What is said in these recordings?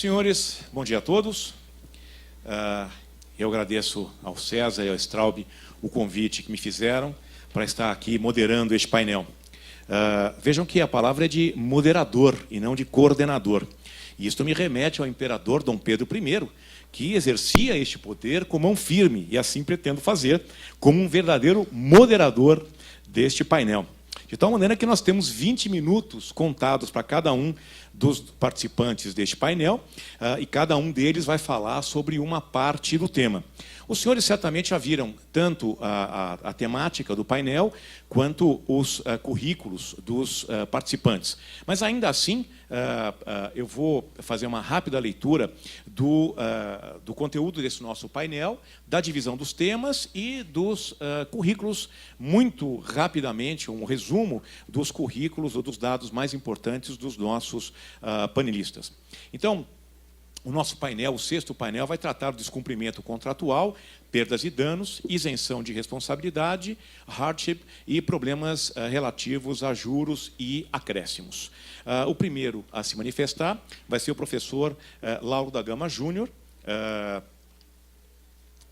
Senhores, bom dia a todos. Eu agradeço ao César e ao Straub o convite que me fizeram para estar aqui moderando este painel. Vejam que a palavra é de moderador e não de coordenador. E isto me remete ao imperador Dom Pedro I, que exercia este poder com mão firme, e assim pretendo fazer, como um verdadeiro moderador deste painel. De tal maneira que nós temos 20 minutos contados para cada um dos participantes deste painel, e cada um deles vai falar sobre uma parte do tema. Os senhores certamente já viram tanto a temática do painel, quanto os currículos dos participantes. Mas, ainda assim, eu vou fazer uma rápida leitura do conteúdo desse nosso painel, da divisão dos temas e dos currículos, muito rapidamente, um resumo dos currículos ou dos dados mais importantes dos nossos panelistas. Então, o nosso painel, o sexto painel, vai tratar do descumprimento contratual, perdas e danos, isenção de responsabilidade, hardship e problemas relativos a juros e acréscimos. O primeiro a se manifestar vai ser o professor Lauro da Gama Júnior.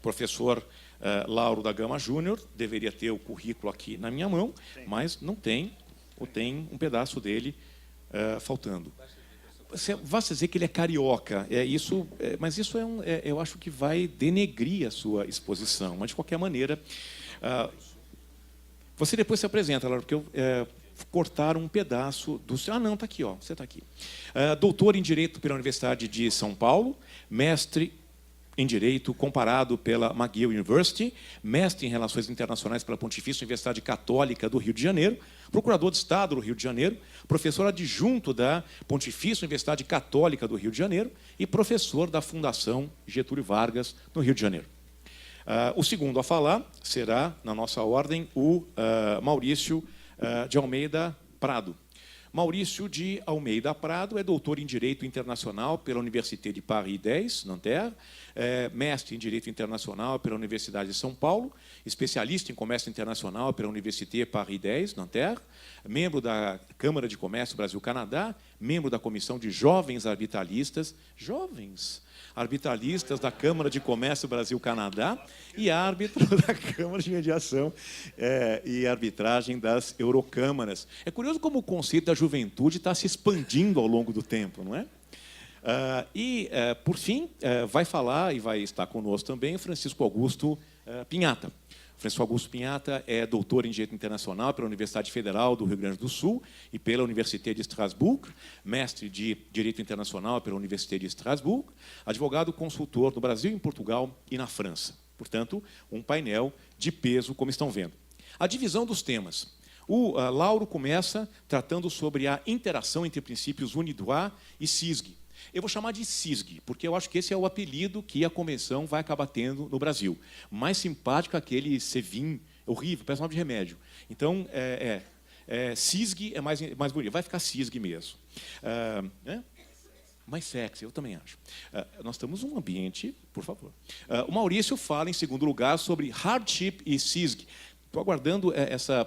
Professor Lauro da Gama Júnior deveria ter o currículo aqui na minha mão, mas não tem, ou tem um pedaço dele faltando. Basta dizer que ele é carioca, mas isso eu acho que vai denegrir a sua exposição. Mas, de qualquer maneira, você depois se apresenta, Laura, porque cortaram um pedaço do... não, está aqui, ó, você está aqui. Doutor em Direito pela Universidade de São Paulo, mestre em Direito comparado pela McGill University, mestre em Relações Internacionais pela Pontifícia Universidade Católica do Rio de Janeiro, procurador de Estado do Rio de Janeiro, professor adjunto da Pontifícia Universidade Católica do Rio de Janeiro e professor da Fundação Getúlio Vargas, no Rio de Janeiro. O segundo a falar será, na nossa ordem, o Maurício de Almeida Prado. Maurício de Almeida Prado é doutor em Direito Internacional pela Université de Paris 10, Nanterre, mestre em Direito Internacional pela Universidade de São Paulo, especialista em Comércio Internacional pela Université Paris 10, Nanterre, membro da Câmara de Comércio Brasil-Canadá, membro da Comissão de Jovens Arbitralistas, da Câmara de Comércio Brasil-Canadá e árbitro da Câmara de Mediação e Arbitragem das Eurocâmaras. É curioso como o conceito da juventude está se expandindo ao longo do tempo, não é? Por fim, vai falar e vai estar conosco também Francisco Augusto Pinhata. Francisco Augusto Pinhata é doutor em Direito Internacional pela Universidade Federal do Rio Grande do Sul e pela Université de Strasbourg, mestre de Direito Internacional pela Université de Strasbourg, advogado consultor no Brasil, em Portugal e na França. Portanto, um painel de peso, como estão vendo. A divisão dos temas. O Lauro começa tratando sobre a interação entre princípios UNIDROIT e CISG. Eu vou chamar de CISG, porque eu acho que esse é o apelido que a convenção vai acabar tendo no Brasil. Mais simpático aquele Sevin, horrível, parece nome de remédio. Então, CISG é mais bonito, vai ficar CISG mesmo. Mais sexy, eu também acho. Nós estamos num ambiente, por favor. O Maurício fala, em segundo lugar, sobre hardship e CISG. Estou aguardando essa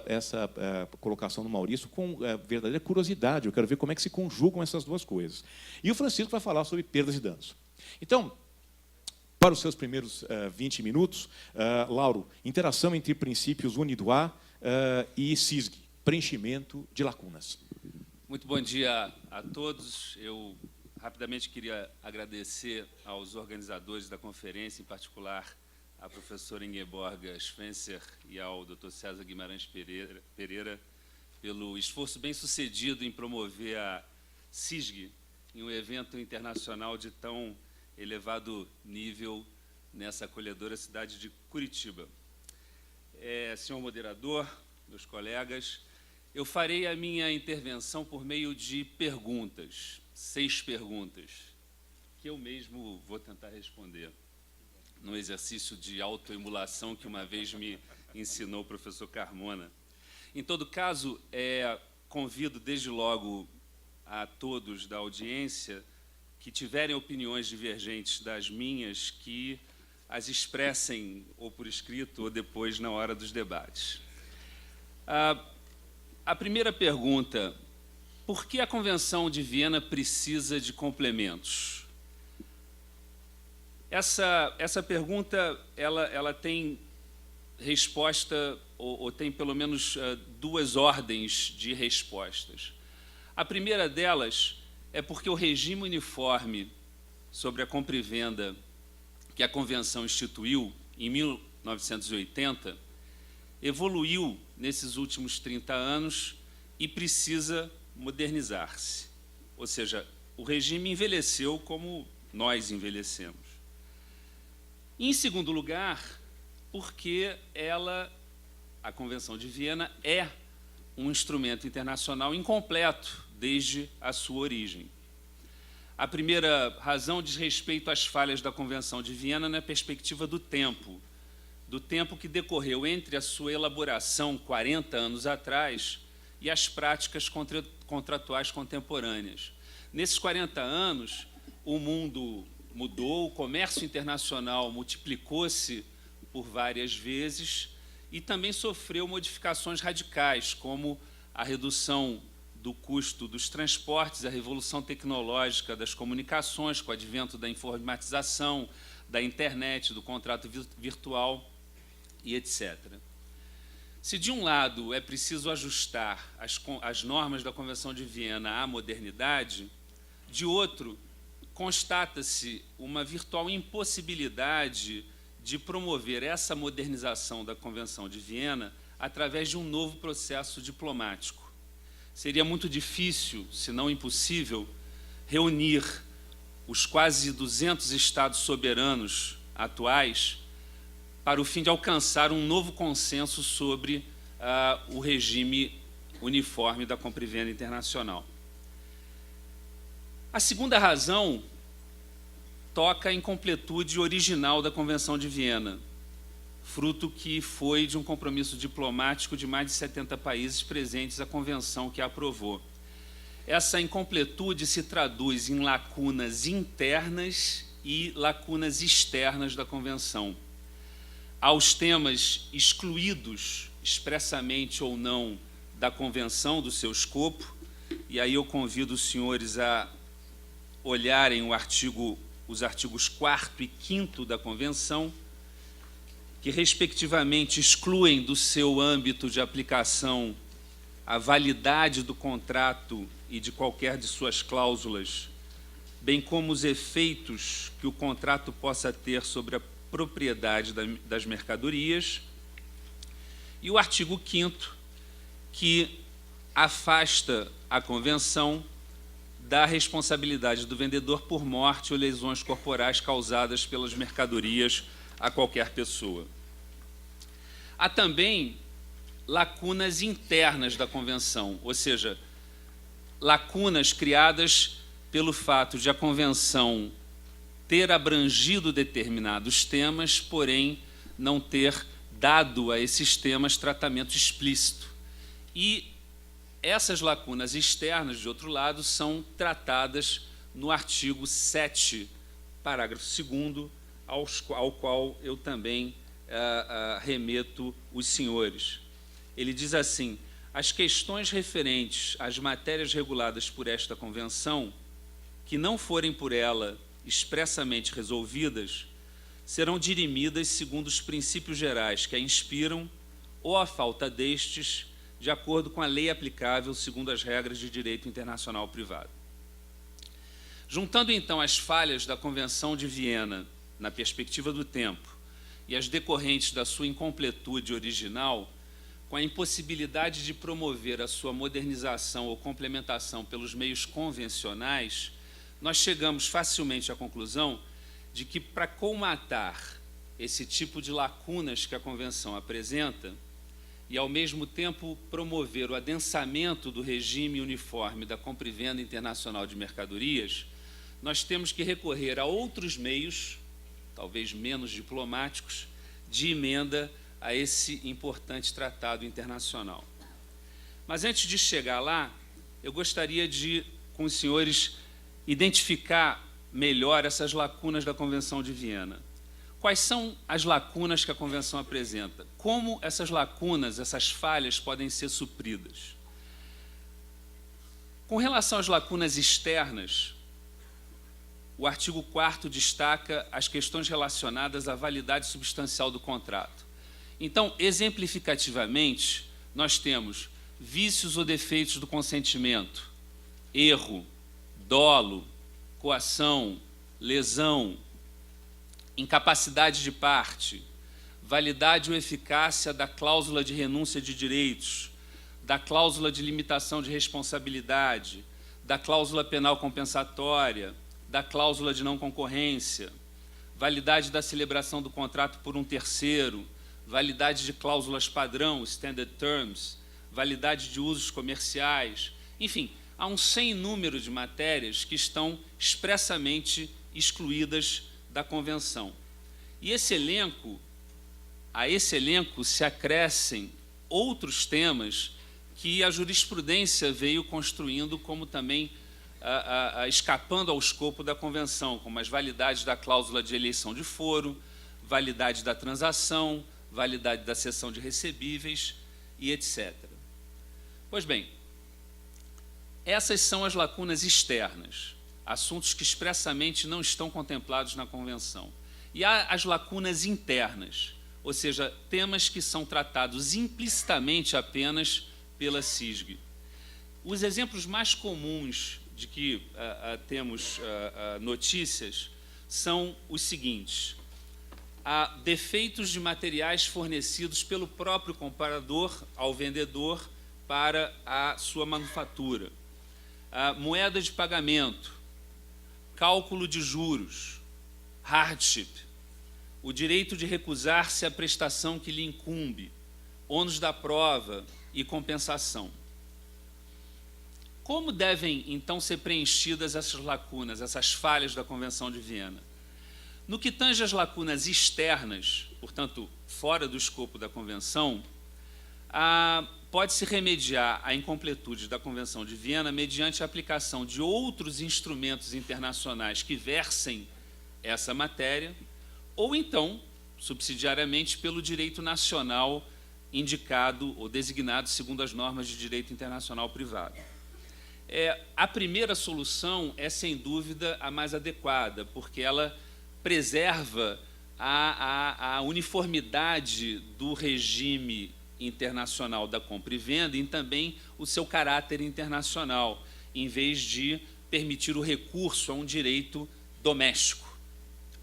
colocação do Maurício com verdadeira curiosidade. Eu quero ver como é que se conjugam essas duas coisas. E o Francisco vai falar sobre perdas e danos. Então, para os seus primeiros 20 minutos, Lauro, interação entre princípios UNIDROIT e CISG, preenchimento de lacunas. Muito bom dia a todos. Eu rapidamente queria agradecer aos organizadores da conferência, em particular à professora Ingeborga Schwencer e ao Dr. César Guimarães Pereira, pelo esforço bem-sucedido em promover a CISG em um evento internacional de tão elevado nível nessa acolhedora cidade de Curitiba. Senhor moderador, meus colegas, eu farei a minha intervenção por meio de perguntas, 6 perguntas, que eu mesmo vou tentar responder, no exercício de autoemulação que uma vez me ensinou o professor Carmona. Em todo caso, convido desde logo a todos da audiência que tiverem opiniões divergentes das minhas, que as expressem ou por escrito ou depois na hora dos debates. A primeira pergunta: por que a Convenção de Viena precisa de complementos? Essa pergunta ela tem resposta, ou tem pelo menos duas ordens de respostas. A primeira delas é porque o regime uniforme sobre a compra e venda que a Convenção instituiu em 1980 evoluiu nesses últimos 30 anos e precisa modernizar-se. Ou seja, o regime envelheceu como nós envelhecemos. E, em segundo lugar, porque a Convenção de Viena é um instrumento internacional incompleto desde a sua origem. A primeira razão diz respeito às falhas da Convenção de Viena na perspectiva do tempo que decorreu entre a sua elaboração 40 anos atrás e as práticas contratuais contemporâneas. Nesses 40 anos, o mundo mudou, o comércio internacional multiplicou-se por várias vezes e também sofreu modificações radicais, como a redução do custo dos transportes, a revolução tecnológica das comunicações, com o advento da informatização, da internet, do contrato virtual e etc. Se, de um lado, é preciso ajustar as normas da Convenção de Viena à modernidade, de outro, constata-se uma virtual impossibilidade de promover essa modernização da Convenção de Viena através de um novo processo diplomático. Seria muito difícil, se não impossível, reunir os quase 200 estados soberanos atuais para o fim de alcançar um novo consenso sobre o regime uniforme da compra e venda internacional. A segunda razão toca a incompletude original da Convenção de Viena, fruto que foi de um compromisso diplomático de mais de 70 países presentes à Convenção que a aprovou. Essa incompletude se traduz em lacunas internas e lacunas externas da Convenção. Aos temas excluídos, expressamente ou não, da Convenção, do seu escopo, e aí eu convido os senhores a olharem os artigos 4º e 5º da Convenção, que, respectivamente, excluem do seu âmbito de aplicação a validade do contrato e de qualquer de suas cláusulas, bem como os efeitos que o contrato possa ter sobre a propriedade das mercadorias, e o artigo 5º, que afasta a Convenção da responsabilidade do vendedor por morte ou lesões corporais causadas pelas mercadorias a qualquer pessoa. Há também lacunas internas da Convenção, ou seja, lacunas criadas pelo fato de a Convenção ter abrangido determinados temas, porém não ter dado a esses temas tratamento explícito. E essas lacunas externas, de outro lado, são tratadas no artigo 7, parágrafo 2º, ao qual eu também remeto os senhores. Ele diz assim: as questões referentes às matérias reguladas por esta Convenção, que não forem por ela expressamente resolvidas, serão dirimidas segundo os princípios gerais que a inspiram ou, a falta destes, de acordo com a lei aplicável segundo as regras de direito internacional privado. Juntando, então, as falhas da Convenção de Viena na perspectiva do tempo e as decorrentes da sua incompletude original, com a impossibilidade de promover a sua modernização ou complementação pelos meios convencionais, nós chegamos facilmente à conclusão de que, para colmatar esse tipo de lacunas que a Convenção apresenta e, ao mesmo tempo, promover o adensamento do regime uniforme da compra e venda internacional de mercadorias, nós temos que recorrer a outros meios, talvez menos diplomáticos, de emenda a esse importante tratado internacional. Mas, antes de chegar lá, eu gostaria de, com os senhores, identificar melhor essas lacunas da Convenção de Viena. Quais são as lacunas que a Convenção apresenta? Como essas lacunas, essas falhas, podem ser supridas? Com relação às lacunas externas, o artigo 4º destaca as questões relacionadas à validade substancial do contrato. Então, exemplificativamente, nós temos vícios ou defeitos do consentimento, erro, dolo, coação, lesão, incapacidade de parte, validade ou eficácia da cláusula de renúncia de direitos, da cláusula de limitação de responsabilidade, da cláusula penal compensatória, da cláusula de não concorrência, validade da celebração do contrato por um terceiro, validade de cláusulas padrão, standard terms, validade de usos comerciais, enfim, há um sem número de matérias que estão expressamente excluídas da Convenção. E a esse elenco se acrescem outros temas que a jurisprudência veio construindo como também escapando ao escopo da Convenção, como as validades da cláusula de eleição de foro, validade da transação, validade da cessão de recebíveis e etc. Pois bem, essas são as lacunas externas, assuntos que expressamente não estão contemplados na Convenção. E há as lacunas internas, ou seja, temas que são tratados implicitamente apenas pela CISG. Os exemplos mais comuns de que temos notícias são os seguintes: há defeitos de materiais fornecidos pelo próprio comprador ao vendedor para a sua manufatura, moeda de pagamento, cálculo de juros, hardship, o direito de recusar-se à prestação que lhe incumbe, ônus da prova e compensação. Como devem, então, ser preenchidas essas lacunas, essas falhas da Convenção de Viena? No que tange às lacunas externas, portanto, fora do escopo da Convenção, pode-se remediar a incompletude da Convenção de Viena mediante a aplicação de outros instrumentos internacionais que versem essa matéria, ou então, subsidiariamente, pelo direito nacional indicado ou designado segundo as normas de direito internacional privado. A primeira solução é, sem dúvida, a mais adequada, porque ela preserva a uniformidade do regime internacional da compra e venda e também o seu caráter internacional, em vez de permitir o recurso a um direito doméstico,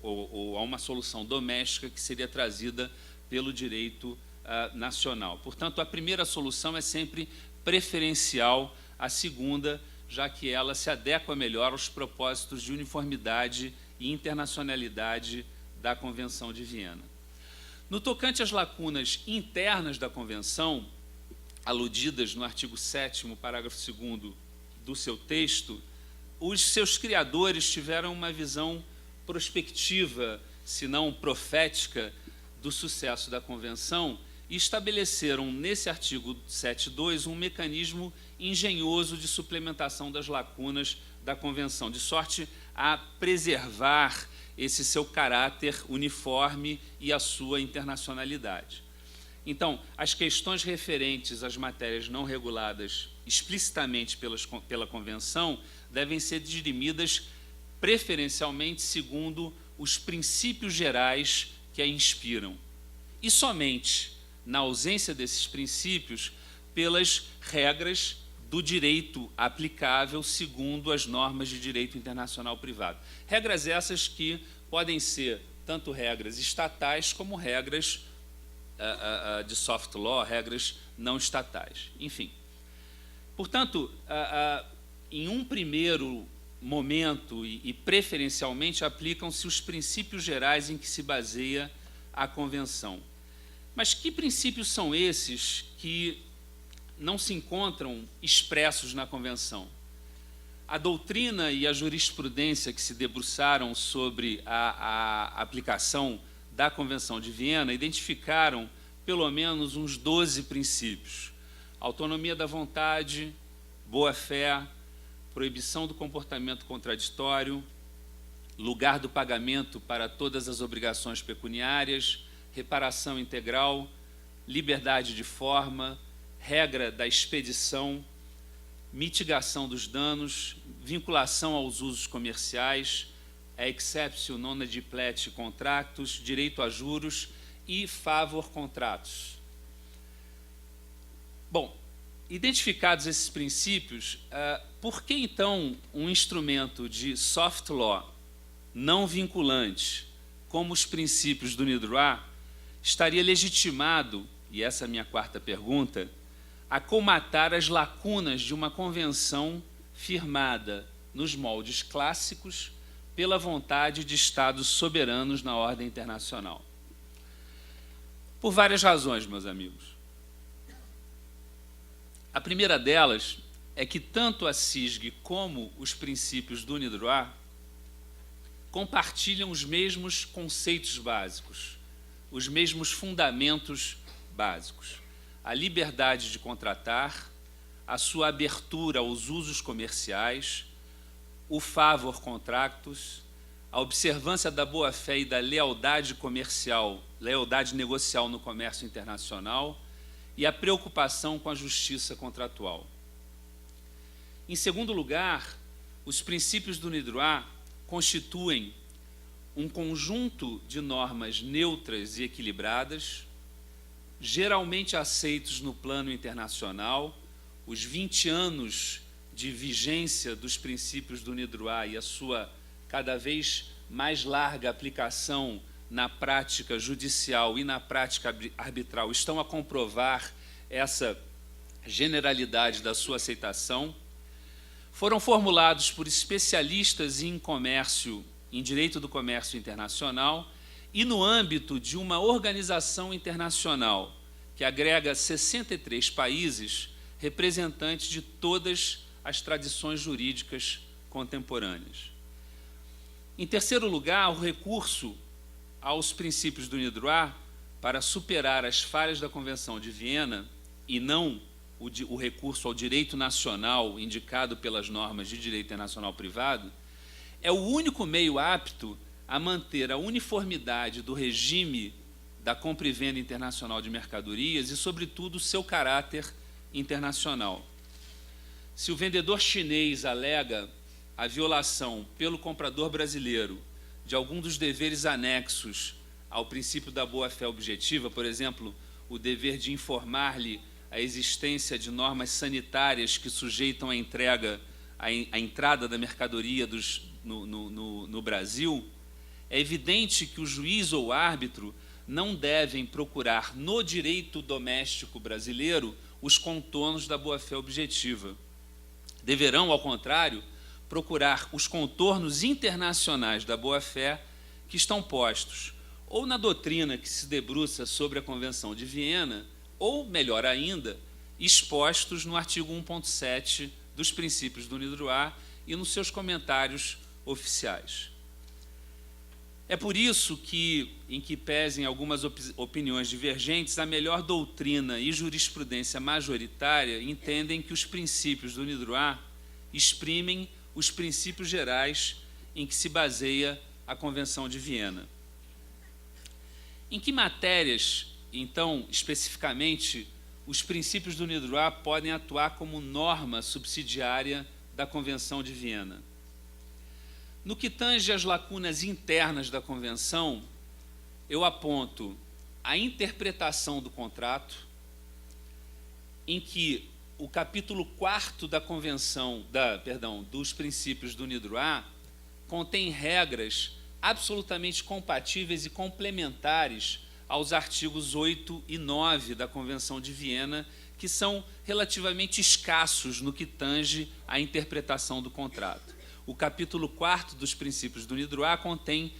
ou a uma solução doméstica que seria trazida pelo direito nacional. Portanto, a primeira solução é sempre preferencial à segunda, já que ela se adequa melhor aos propósitos de uniformidade e internacionalidade da Convenção de Viena. No tocante às lacunas internas da Convenção, aludidas no artigo 7º, parágrafo 2º do seu texto, os seus criadores tiveram uma visão prospectiva, se não profética, do sucesso da Convenção e estabeleceram nesse artigo 7.2 um mecanismo engenhoso de suplementação das lacunas da Convenção, de sorte a preservar esse seu caráter uniforme e a sua internacionalidade. Então, as questões referentes às matérias não reguladas explicitamente pela Convenção devem ser dirimidas preferencialmente segundo os princípios gerais que a inspiram, e somente, na ausência desses princípios, pelas regras do direito aplicável segundo as normas de direito internacional privado. Regras essas que podem ser tanto regras estatais como regras de soft law, regras não estatais. Enfim, portanto, em um primeiro momento e preferencialmente aplicam-se os princípios gerais em que se baseia a Convenção. Mas que princípios são esses que não se encontram expressos na Convenção? A doutrina e a jurisprudência que se debruçaram sobre a aplicação da Convenção de Viena identificaram pelo menos uns 12 princípios: autonomia da vontade, boa-fé, proibição do comportamento contraditório, lugar do pagamento para todas as obrigações pecuniárias, reparação integral, liberdade de forma, regra da expedição, mitigação dos danos, vinculação aos usos comerciais, exceptio non adiplet contractus, direito a juros e favor contratos. Bom, identificados esses princípios, por que então um instrumento de soft law não vinculante, como os princípios do NIDROIT, estaria legitimado, e essa é a minha quarta pergunta, a colmatar as lacunas de uma convenção firmada nos moldes clássicos pela vontade de Estados soberanos na ordem internacional? Por várias razões, meus amigos. A primeira delas é que tanto a CISG como os princípios do NIDROIT compartilham os mesmos conceitos básicos, os mesmos fundamentos básicos. A liberdade de contratar, a sua abertura aos usos comerciais, o favor contractus, a observância da boa-fé e da lealdade comercial, lealdade negocial no comércio internacional e a preocupação com a justiça contratual. Em segundo lugar, os princípios do NIDROIT constituem um conjunto de normas neutras e equilibradas, geralmente aceitos no plano internacional. Os 20 anos de vigência dos princípios do NIDROIT e a sua cada vez mais larga aplicação na prática judicial e na prática arbitral estão a comprovar essa generalidade da sua aceitação. Foram formulados por especialistas em comércio, em direito do comércio internacional e no âmbito de uma organização internacional que agrega 63 países, representantes de todas as tradições jurídicas contemporâneas. Em terceiro lugar, o recurso aos princípios do NIDROIT para superar as falhas da Convenção de Viena e não o recurso ao direito nacional indicado pelas normas de direito internacional privado, é o único meio apto a manter a uniformidade do regime da compra e venda internacional de mercadorias e, sobretudo, o seu caráter internacional. Se o vendedor chinês alega a violação pelo comprador brasileiro de algum dos deveres anexos ao princípio da boa-fé objetiva, por exemplo, o dever de informar-lhe a existência de normas sanitárias que sujeitam a entrega, a entrada da mercadoria no Brasil, é evidente que o juiz ou o árbitro não devem procurar no direito doméstico brasileiro os contornos da boa-fé objetiva. Deverão, ao contrário, procurar os contornos internacionais da boa-fé que estão postos ou na doutrina que se debruça sobre a Convenção de Viena, ou, melhor ainda, expostos no artigo 1.7 dos princípios do NIDROIT e nos seus comentários oficiais. É por isso que, em que pesem algumas opiniões divergentes, a melhor doutrina e jurisprudência majoritária entendem que os princípios do NIDROIT exprimem os princípios gerais em que se baseia a Convenção de Viena. Em que matérias, então, especificamente, os princípios do NIDROIT podem atuar como norma subsidiária da Convenção de Viena? No que tange às lacunas internas da Convenção, eu aponto a interpretação do contrato, em que o capítulo 4º da Convenção, dos princípios do NIDROIT, contém regras absolutamente compatíveis e complementares aos artigos 8 e 9 da Convenção de Viena, que são relativamente escassos no que tange à interpretação do contrato. O capítulo 4º dos princípios do NIDROIT contém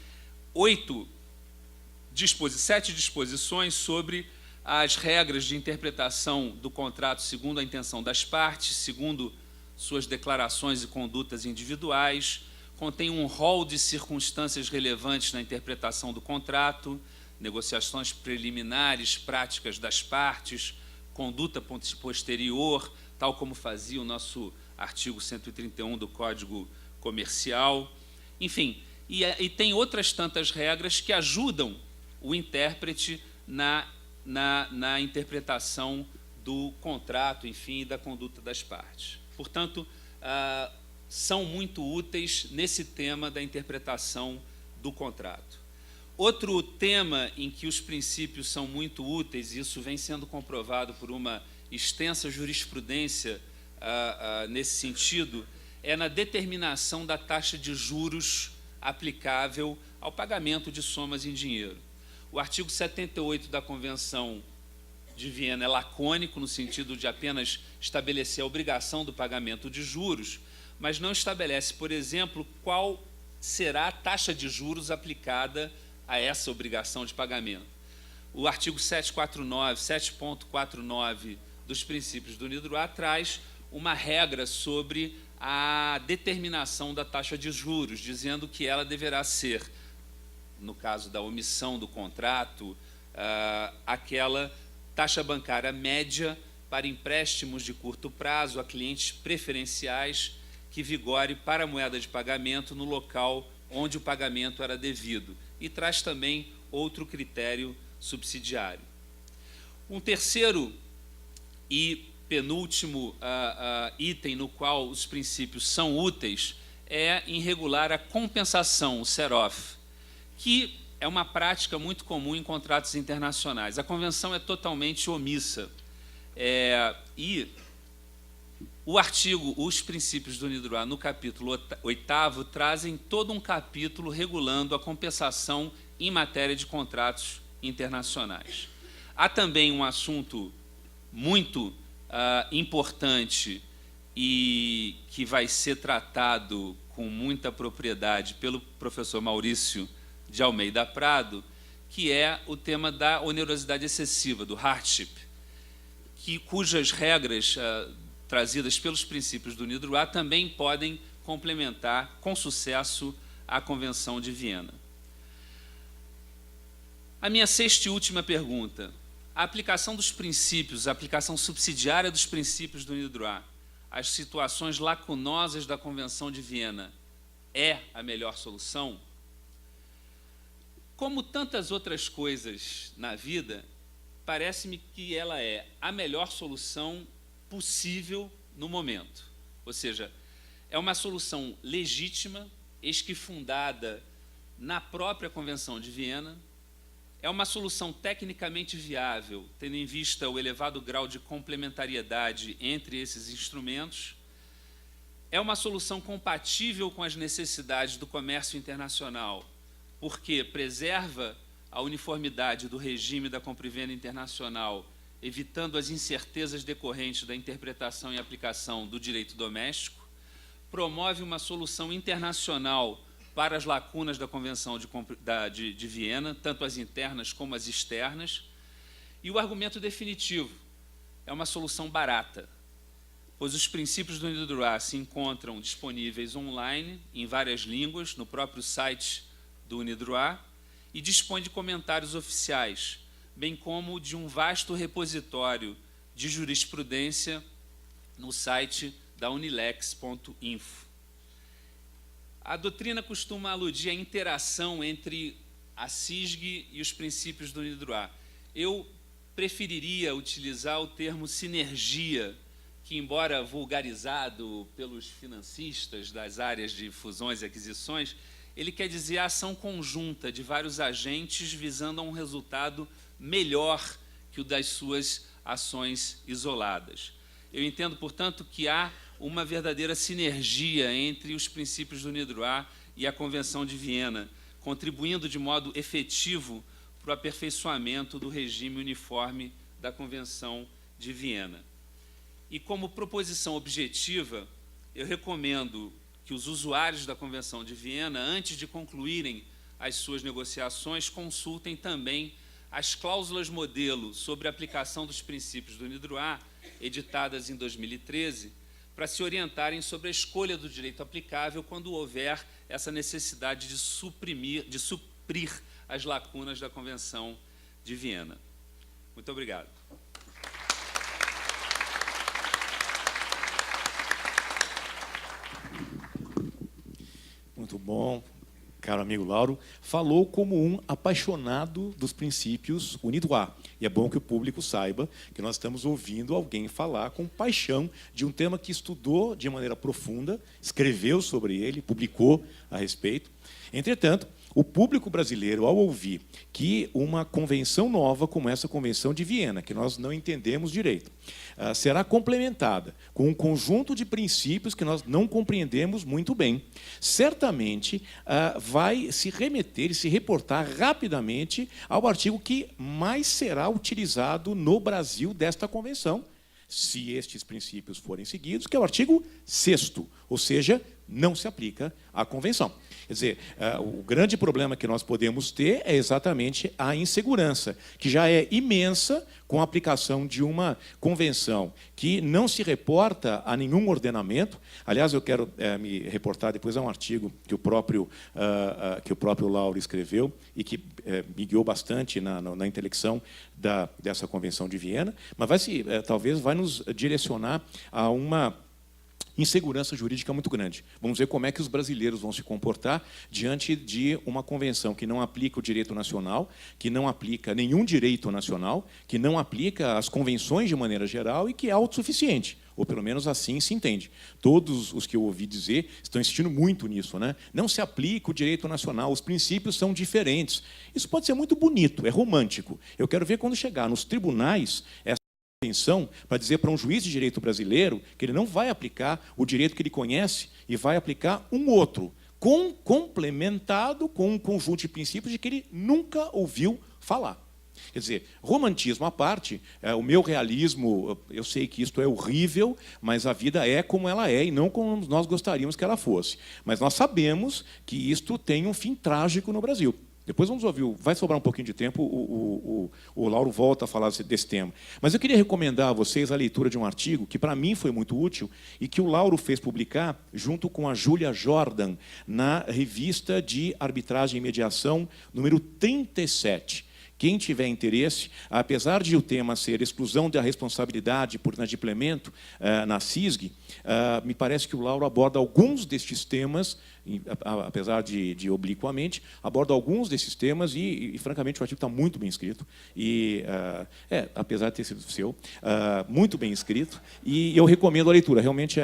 7 disposições sobre as regras de interpretação do contrato segundo a intenção das partes, segundo suas declarações e condutas individuais, contém um rol de circunstâncias relevantes na interpretação do contrato, negociações preliminares, práticas das partes, conduta posterior, tal como fazia o nosso artigo 131 do Código Comercial, enfim, e tem outras tantas regras que ajudam o intérprete na interpretação do contrato, enfim, e da conduta das partes. Portanto, são muito úteis nesse tema da interpretação do contrato. Outro tema em que os princípios são muito úteis, e isso vem sendo comprovado por uma extensa jurisprudência nesse sentido, é na determinação da taxa de juros aplicável ao pagamento de somas em dinheiro. O artigo 78 da Convenção de Viena é lacônico, no sentido de apenas estabelecer a obrigação do pagamento de juros, mas não estabelece, por exemplo, qual será a taxa de juros aplicada a essa obrigação de pagamento. O artigo 7.49 dos princípios do NIDROA traz uma regra sobre a determinação da taxa de juros, dizendo que ela deverá ser, no caso da omissão do contrato, aquela taxa bancária média para empréstimos de curto prazo a clientes preferenciais que vigore para a moeda de pagamento no local onde o pagamento era devido. E traz também outro critério subsidiário. Um terceiro e penúltimo item no qual os princípios são úteis é em regular a compensação, o CEROF, que é uma prática muito comum em contratos internacionais. A Convenção é totalmente omissa. E os princípios do NIDROA, no capítulo 8º, trazem todo um capítulo regulando a compensação em matéria de contratos internacionais. Há também um assunto muito importante e que vai ser tratado com muita propriedade pelo professor Maurício de Almeida Prado, que é o tema da onerosidade excessiva, do hardship, cujas regras trazidas pelos princípios do NIDROA também podem complementar com sucesso a Convenção de Viena. A minha sexta e última pergunta: a aplicação dos princípios, a aplicação subsidiária dos princípios do NIDROA às situações lacunosas da Convenção de Viena é a melhor solução? Como tantas outras coisas na vida, parece-me que ela é a melhor solução possível no momento. Ou seja, é uma solução legítima, eis que fundada na própria Convenção de Viena, é uma solução tecnicamente viável, tendo em vista o elevado grau de complementariedade entre esses instrumentos, é uma solução compatível com as necessidades do comércio internacional, porque preserva a uniformidade do regime da compra e venda internacional, evitando as incertezas decorrentes da interpretação e aplicação do direito doméstico, promove uma solução internacional para as lacunas da Convenção de Viena, tanto as internas como as externas, e o argumento definitivo é uma solução barata, pois os princípios do NIDROA se encontram disponíveis online, em várias línguas, no próprio site do NIDROA, e dispõe de comentários oficiais, bem como de um vasto repositório de jurisprudência no site da unilex.info. A doutrina costuma aludir à interação entre a CISG e os princípios do NIDROA. Eu preferiria utilizar o termo sinergia, que, embora vulgarizado pelos financistas das áreas de fusões e aquisições, ele quer dizer a ação conjunta de vários agentes visando a um resultado melhor que o das suas ações isoladas. Eu entendo, portanto, que há uma verdadeira sinergia entre os princípios do NIDROA e a Convenção de Viena, contribuindo de modo efetivo para o aperfeiçoamento do regime uniforme da Convenção de Viena. E, como proposição objetiva, eu recomendo que os usuários da Convenção de Viena, antes de concluírem as suas negociações, consultem também as cláusulas modelo sobre a aplicação dos princípios do NIDROA, editadas em 2013, para se orientarem sobre a escolha do direito aplicável quando houver essa necessidade de suprir as lacunas da Convenção de Viena. Muito obrigado. Muito bom. caro amigo Lauro, falou como um apaixonado dos princípios UNIDROIT. E é bom que o público saiba que nós estamos ouvindo alguém falar com paixão de um tema que estudou de maneira profunda, escreveu sobre ele, publicou a respeito. Entretanto, o público brasileiro, ao ouvir que uma convenção nova, como essa Convenção de Viena, que nós não entendemos direito, será complementada com um conjunto de princípios que nós não compreendemos muito bem, certamente vai se remeter e se reportar rapidamente ao artigo que mais será utilizado no Brasil desta convenção, se estes princípios forem seguidos, que é o artigo 6º, ou seja, não se aplica à convenção. Quer dizer, o grande problema que nós podemos ter é exatamente a insegurança, que já é imensa com a aplicação de uma convenção que não se reporta a nenhum ordenamento. Aliás, eu quero me reportar depois a um artigo que o próprio Lauro escreveu e que me guiou bastante na intelecção dessa Convenção de Viena, mas talvez vai nos direcionar a uma insegurança jurídica muito grande. Vamos ver como é que os brasileiros vão se comportar diante de uma convenção que não aplica o direito nacional, que não aplica nenhum direito nacional, que não aplica as convenções de maneira geral e que é autossuficiente, ou pelo menos assim se entende. Todos os que eu ouvi dizer estão insistindo muito nisso, né? Não se aplica o direito nacional, os princípios são diferentes. Isso pode ser muito bonito, é romântico. Eu quero ver quando chegar nos tribunais atenção para dizer para um juiz de direito brasileiro que ele não vai aplicar o direito que ele conhece e vai aplicar um outro, complementado com um conjunto de princípios de que ele nunca ouviu falar. Quer dizer, romantismo à parte, o meu realismo, eu sei que isto é horrível, mas a vida é como ela é e não como nós gostaríamos que ela fosse. Mas nós sabemos que isto tem um fim trágico no Brasil. Depois vamos ouvir, vai sobrar um pouquinho de tempo, o Lauro volta a falar desse tema. Mas eu queria recomendar a vocês a leitura de um artigo que, para mim, foi muito útil e que o Lauro fez publicar junto com a Júlia Jordan na revista de Arbitragem e Mediação, número 37. Quem tiver interesse, apesar de o tema ser exclusão da responsabilidade por inadimplemento na CISG, me parece que o Lauro aborda alguns destes temas, apesar de obliquamente, aborda alguns desses temas e francamente, o artigo está muito bem escrito, e, apesar de ter sido seu, muito bem escrito, e eu recomendo a leitura. Realmente,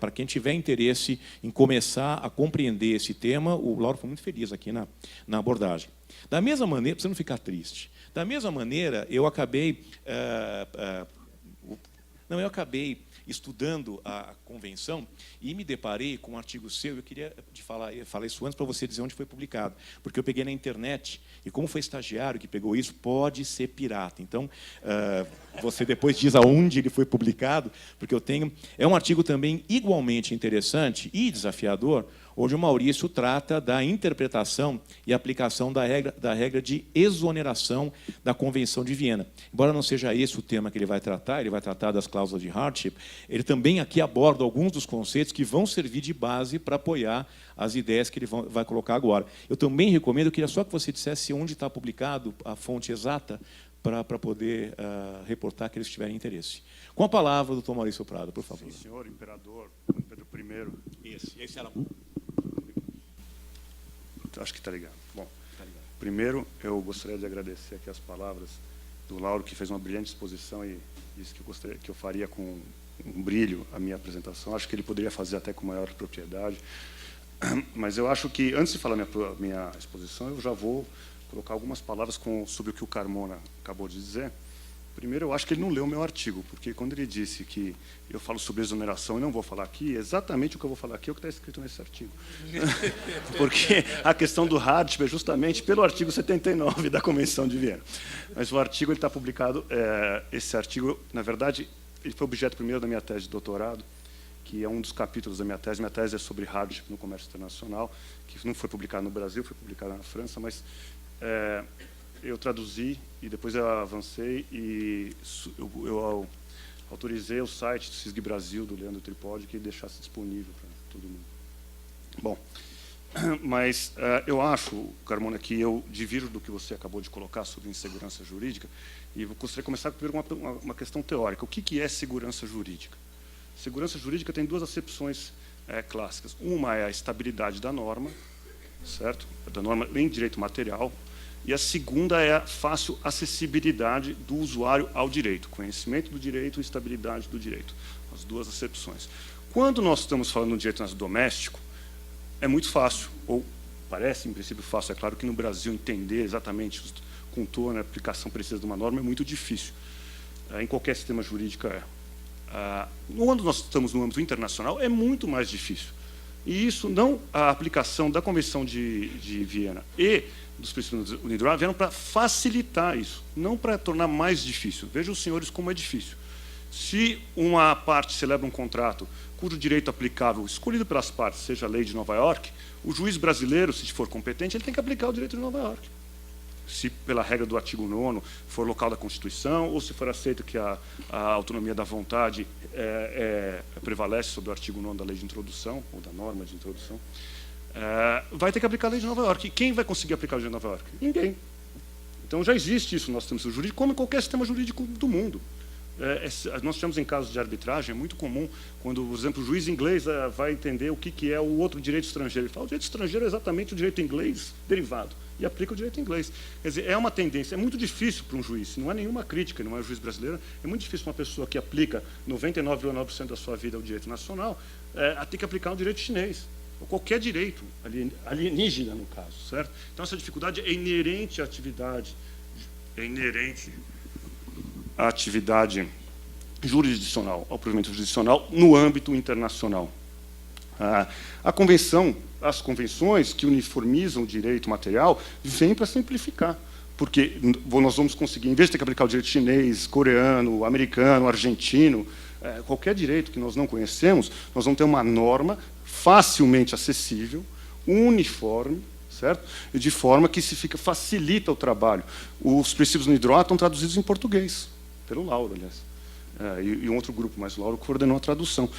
para quem tiver interesse em começar a compreender esse tema, o Lauro foi muito feliz aqui na abordagem. Da mesma maneira, para você não ficar triste, da mesma maneira, eu acabei estudando a convenção e me deparei com um artigo seu. Eu queria falar isso antes para você dizer onde foi publicado, porque eu peguei na internet e, como foi estagiário que pegou isso, pode ser pirata. Então, você depois diz aonde ele foi publicado, porque eu tenho... É um artigo também igualmente interessante e desafiador, onde o Maurício trata da interpretação e aplicação da regra de exoneração da Convenção de Viena. Embora não seja esse o tema que ele vai tratar das cláusulas de hardship, ele também aqui aborda alguns dos conceitos que vão servir de base para apoiar as ideias que ele vai colocar agora. Eu também recomendo, eu queria só que você dissesse onde está publicado a fonte exata, para poder reportar que eles tiverem interesse. Com a palavra, doutor Maurício Prado, por favor. Sim, senhor imperador Pedro I. Esse era bom. Acho que está ligado. Bom, primeiro, eu gostaria de agradecer aqui as palavras do Lauro, que fez uma brilhante exposição e disse que eu faria com um brilho a minha apresentação. Acho que ele poderia fazer até com maior propriedade. Mas eu acho que, antes de falar minha exposição, eu já vou colocar algumas palavras sobre o que o Carmona acabou de dizer. Primeiro, eu acho que ele não leu o meu artigo, porque quando ele disse que eu falo sobre exoneração e não vou falar aqui, exatamente o que eu vou falar aqui é o que está escrito nesse artigo. Porque a questão do hardship é justamente pelo artigo 79 da Convenção de Viena. Mas o artigo está publicado, esse artigo, na verdade, ele foi objeto primeiro da minha tese de doutorado, que é um dos capítulos da minha tese. Minha tese é sobre hardship no comércio internacional, que não foi publicado no Brasil, foi publicado na França, mas... eu traduzi e depois eu avancei e eu autorizei o site do CISG Brasil, do Leandro Tripodi, que deixasse disponível para todo mundo. Bom, mas eu acho, Carmona, que eu divirjo do que você acabou de colocar sobre insegurança jurídica e gostaria de começar por uma questão teórica. O que é segurança jurídica? Segurança jurídica tem duas acepções clássicas. Uma é a estabilidade da norma certo? Da norma em direito material. E a segunda é a fácil acessibilidade do usuário ao direito, conhecimento do direito e estabilidade do direito, as duas acepções. Quando nós estamos falando de direito doméstico, é muito fácil, ou parece, em princípio, fácil. É claro que no Brasil entender exatamente os contornos, a aplicação precisa de uma norma é muito difícil. Em qualquer sistema jurídico é. Quando nós estamos no âmbito internacional, é muito mais difícil. E isso não, a aplicação da Convenção de Viena e dos princípios do UNIDROIT vieram para facilitar isso, não para tornar mais difícil. Vejam os senhores como é difícil. Se uma parte celebra um contrato cujo direito aplicável escolhido pelas partes seja a lei de Nova York, o juiz brasileiro, se for competente, ele tem que aplicar o direito de Nova York. Se pela regra do artigo 9º for local da Constituição, ou se for aceito que a autonomia da vontade prevalece sobre o artigo 9º da lei de introdução, ou da norma de introdução, vai ter que aplicar a lei de Nova York. E quem vai conseguir aplicar a lei de Nova York? Ninguém. Então já existe isso no nosso sistema jurídico, como em qualquer sistema jurídico do mundo. Nós tivemos em casos de arbitragem, é muito comum, quando, por exemplo, o juiz inglês vai entender o que é o outro direito estrangeiro. Ele fala, o direito estrangeiro é exatamente o direito inglês derivado, e aplica o direito inglês. Quer dizer, é uma tendência, é muito difícil para um juiz, não é nenhuma crítica, não é um juiz brasileiro, é muito difícil uma pessoa que aplica 99,9% da sua vida ao direito nacional, a ter que aplicar o direito chinês, ou qualquer direito, alienígena, no caso, certo? Então, essa dificuldade é inerente à atividade, jurisdicional, ao provimento jurisdicional no âmbito internacional. As convenções que uniformizam o direito material vêm para simplificar, porque nós vamos conseguir, em vez de ter que aplicar o direito chinês, coreano, americano, argentino, qualquer direito que nós não conhecemos, nós vamos ter uma norma facilmente acessível, uniforme, certo? E de forma que facilita o trabalho. Os princípios do UNIDROIT estão traduzidos em português, pelo Lauro, aliás. E um outro grupo, mas o Lauro coordenou a tradução.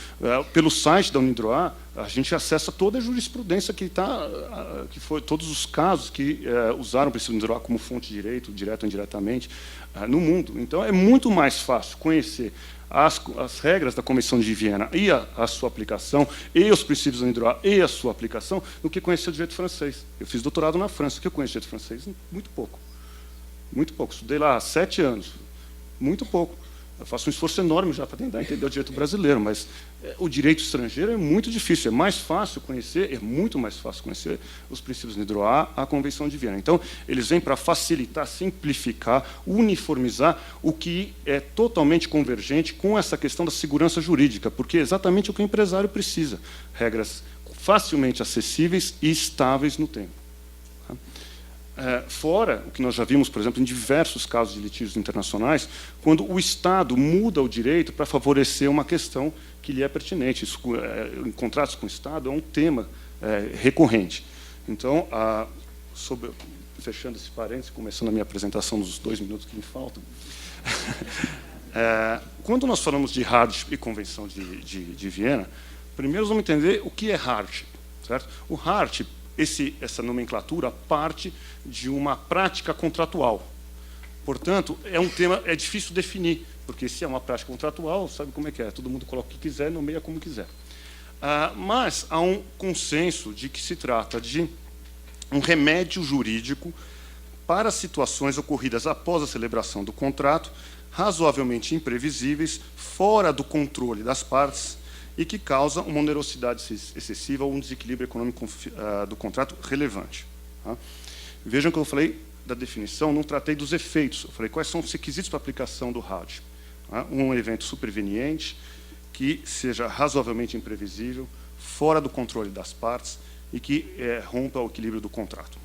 Pelo site da UNIDROIT, a gente acessa toda a jurisprudência que foi todos os casos que usaram o princípio do UNIDROIT como fonte de direito, direto ou indiretamente, no mundo. Então, é muito mais fácil conhecer as regras da Convenção de Viena e a sua aplicação, e os princípios do UNIDROIT e a sua aplicação, do que conhecer o direito francês. Eu fiz doutorado na França, o que eu conheço de direito francês? Muito pouco. Muito pouco. Estudei lá há 7 anos. Muito pouco. Eu faço um esforço enorme já para tentar entender o direito brasileiro, mas o direito estrangeiro é muito difícil, é mais fácil conhecer, é muito mais fácil conhecer os princípios do UNIDROIT, a Convenção de Viena. Então, eles vêm para facilitar, simplificar, uniformizar o que é totalmente convergente com essa questão da segurança jurídica, porque é exatamente o que o empresário precisa, regras facilmente acessíveis e estáveis no tempo. Fora o que nós já vimos, por exemplo, em diversos casos de litígios internacionais, quando o Estado muda o direito para favorecer uma questão que lhe é pertinente. Isso, em contratos com o Estado, é um tema recorrente. Então, fechando esse parênteses, começando a minha apresentação nos 2 minutos que me faltam, quando nós falamos de hardship e Convenção de Viena, primeiro vamos entender o que é hardship. Certo? O hardship, essa nomenclatura parte de uma prática contratual. Portanto, é um tema difícil definir, porque se é uma prática contratual, sabe como é que é? Todo mundo coloca o que quiser, nomeia como quiser. Mas há um consenso de que se trata de um remédio jurídico para situações ocorridas após a celebração do contrato, razoavelmente imprevisíveis, fora do controle das partes, e que causa uma onerosidade excessiva ou um desequilíbrio econômico do contrato relevante. Tá? Vejam que eu falei da definição, não tratei dos efeitos. Eu falei quais são os requisitos para a aplicação do hardship. Tá? Um evento superveniente, que seja razoavelmente imprevisível, fora do controle das partes e que rompa o equilíbrio do contrato.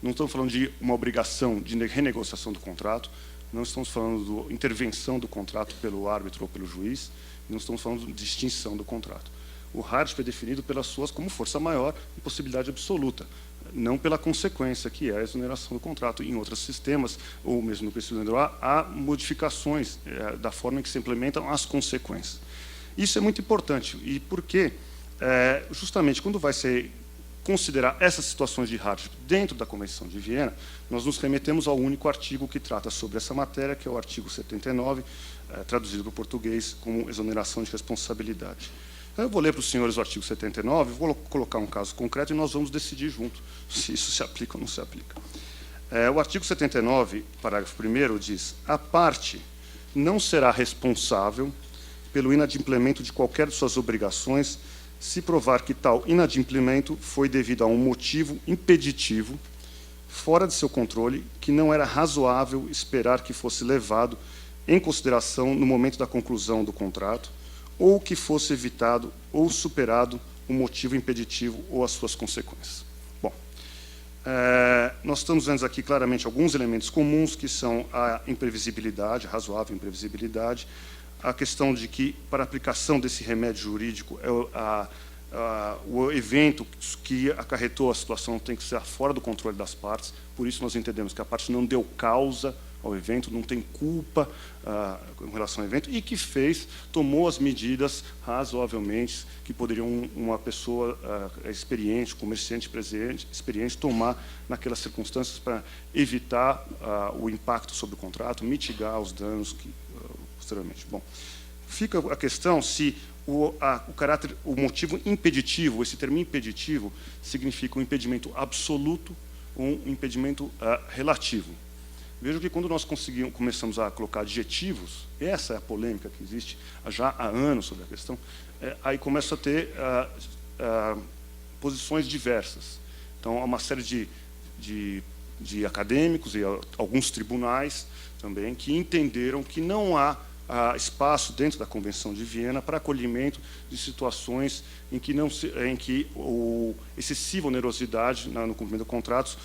Não estamos falando de uma obrigação de renegociação do contrato, não estamos falando de intervenção do contrato pelo árbitro ou pelo juiz, não estamos falando de extinção do contrato. O hardship é definido pelas suas como força maior e possibilidade absoluta, não pela consequência, que é a exoneração do contrato. Em outros sistemas, ou mesmo no princípio do UNIDROIT, há modificações da forma em que se implementam as consequências. Isso é muito importante, e porque, justamente, quando vai ser considerar essas situações de hardship dentro da Convenção de Viena, nós nos remetemos ao único artigo que trata sobre essa matéria, que é o artigo 79, traduzido para o português como exoneração de responsabilidade. Eu vou ler para os senhores o artigo 79, vou colocar um caso concreto e nós vamos decidir junto se isso se aplica ou não se aplica. O artigo 79, parágrafo 1º, diz: a parte não será responsável pelo inadimplemento de qualquer de suas obrigações se provar que tal inadimplemento foi devido a um motivo impeditivo fora de seu controle que não era razoável esperar que fosse levado em consideração no momento da conclusão do contrato, ou que fosse evitado ou superado o motivo impeditivo ou as suas consequências. Bom, nós estamos vendo aqui claramente alguns elementos comuns, que são a imprevisibilidade, a razoável imprevisibilidade, a questão de que, para a aplicação desse remédio jurídico, o evento que acarretou a situação tem que ser fora do controle das partes, por isso nós entendemos que a parte não deu causa ao evento, não tem culpa em relação ao evento, e que tomou as medidas razoavelmente que poderiam uma pessoa experiente, comerciante experiente, tomar naquelas circunstâncias para evitar o impacto sobre o contrato, mitigar os danos posteriormente. Bom, fica a questão se o motivo impeditivo, esse termo impeditivo, significa um impedimento absoluto ou um impedimento relativo. Veja que quando nós começamos a colocar adjetivos, essa é a polêmica que existe já há anos sobre a questão, aí começa a ter posições diversas. Então, há uma série de acadêmicos e alguns tribunais também que entenderam que não há espaço dentro da Convenção de Viena para acolhimento de situações em que excessiva onerosidade no cumprimento de contratos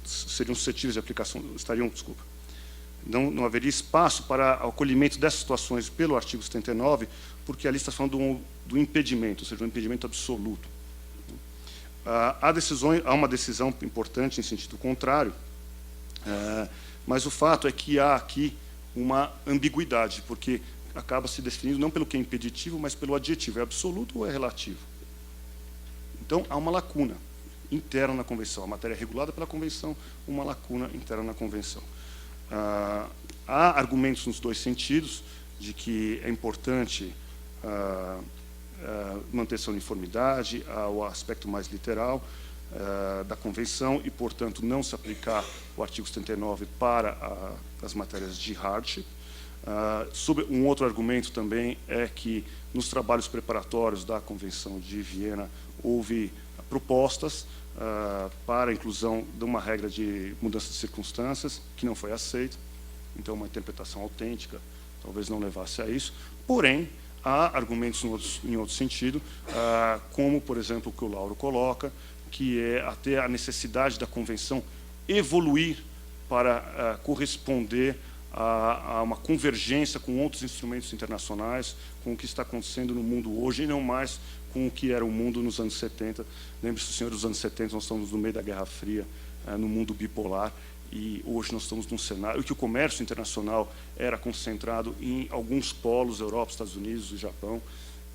seriam suscetíveis de aplicação, não haveria espaço para acolhimento dessas situações pelo artigo 79, porque ali está falando do impedimento, ou seja, um impedimento absoluto. Há uma decisão importante em sentido contrário, mas o fato é que há aqui uma ambiguidade, porque acaba se definindo não pelo que é impeditivo, mas pelo adjetivo. É absoluto ou é relativo? Então, há uma lacuna interna na Convenção. A matéria é regulada pela Convenção, uma lacuna interna na Convenção. Há argumentos nos dois sentidos, de que é importante manter-se a uniformidade, o aspecto mais literal da Convenção e, portanto, não se aplicar o artigo 79 para as matérias de hardship. Um outro argumento também é que, nos trabalhos preparatórios da Convenção de Viena, houve propostas para a inclusão de uma regra de mudança de circunstâncias, que não foi aceita. Então, uma interpretação autêntica talvez não levasse a isso. Porém, há argumentos em outro sentido, como, por exemplo, o que o Lauro coloca, que é até a necessidade da Convenção evoluir para corresponder a uma convergência com outros instrumentos internacionais, com o que está acontecendo no mundo hoje, e não mais com o que era o mundo nos anos 70. Lembre-se, senhor, dos anos 70, nós estamos no meio da Guerra Fria, no mundo bipolar, e hoje nós estamos num cenário em que o comércio internacional era concentrado em alguns polos, Europa, Estados Unidos e Japão,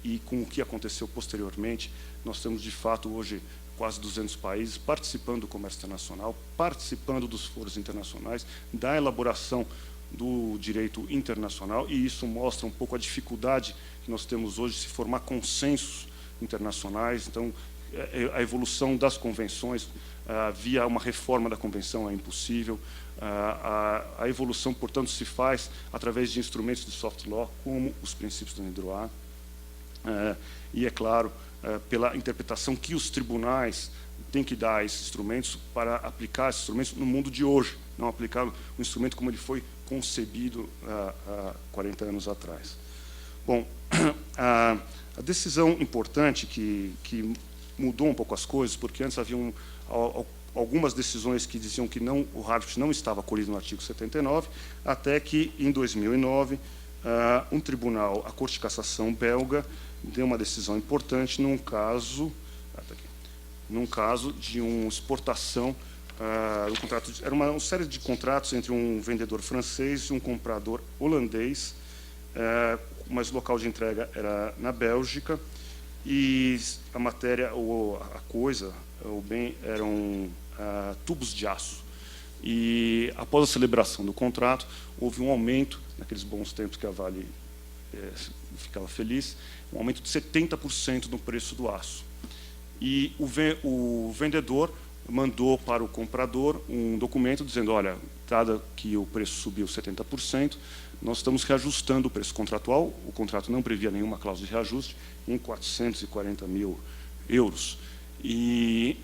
e com o que aconteceu posteriormente, nós temos, de fato, hoje, quase 200 países participando do comércio internacional, participando dos foros internacionais, da elaboração do direito internacional, e isso mostra um pouco a dificuldade que nós temos hoje de se formar consensos internacionais. Então, a evolução das convenções via uma reforma da convenção é impossível. A evolução, portanto, se faz através de instrumentos de soft law, como os princípios do NIDROA, e, é claro, pela interpretação que os tribunais têm que dar a esses instrumentos para aplicar esses instrumentos no mundo de hoje, não aplicar o instrumento como ele foi concebido há 40 anos atrás. Bom, a decisão importante que mudou um pouco as coisas, porque antes haviam algumas decisões que diziam que o hardship não estava acolhido no artigo 79, até que, em 2009, um tribunal, a Corte de Cassação belga, deu uma decisão importante num caso de uma exportação. Era uma série de contratos entre um vendedor francês e um comprador holandês, mas o local de entrega era na Bélgica, e a matéria, o bem, eram tubos de aço. E, após a celebração do contrato, houve um aumento, naqueles bons tempos que a Vale ficava feliz, um aumento de 70% no preço do aço. E o vendedor mandou para o comprador um documento dizendo, olha, dado que o preço subiu 70%, nós estamos reajustando o preço contratual, o contrato não previa nenhuma cláusula de reajuste, em 440 mil euros. E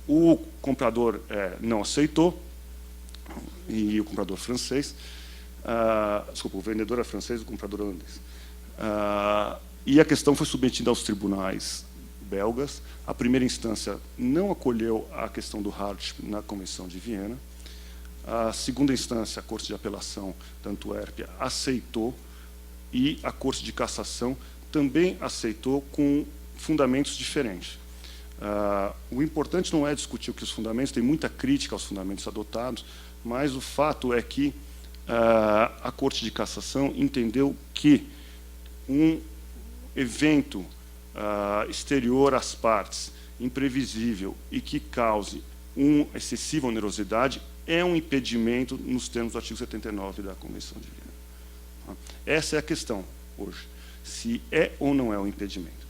o comprador não aceitou, e o comprador francês, desculpa, o vendedor é francês, o comprador holandês. E a questão foi submetida aos tribunais belgas. A primeira instância não acolheu a questão do hardship na Convenção de Viena. A segunda instância, a Corte de Apelação da Antuérpia, aceitou, e a Corte de Cassação também aceitou com fundamentos diferentes. O importante não é discutir o que os fundamentos, tem muita crítica aos fundamentos adotados, mas o fato é que a Corte de Cassação entendeu que um evento exterior às partes, imprevisível e que cause uma excessiva onerosidade é um impedimento nos termos do artigo 79 da Convenção de Viena. Essa é a questão hoje, se é ou não é um impedimento.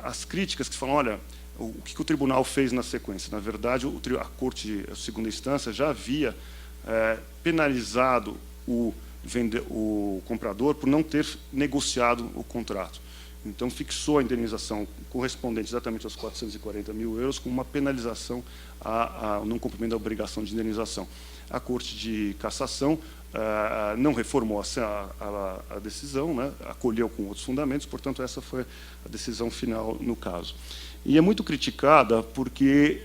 As críticas que falam, olha, o que o tribunal fez na sequência? Na verdade, a Corte, a segunda instância, já havia penalizado o comprador por não ter negociado o contrato. Então, fixou a indenização correspondente exatamente aos 440 mil euros com uma penalização ao não cumprimento da obrigação de indenização. A Corte de Cassação não reformou a decisão, né, acolheu com outros fundamentos, portanto, essa foi a decisão final no caso. E é muito criticada porque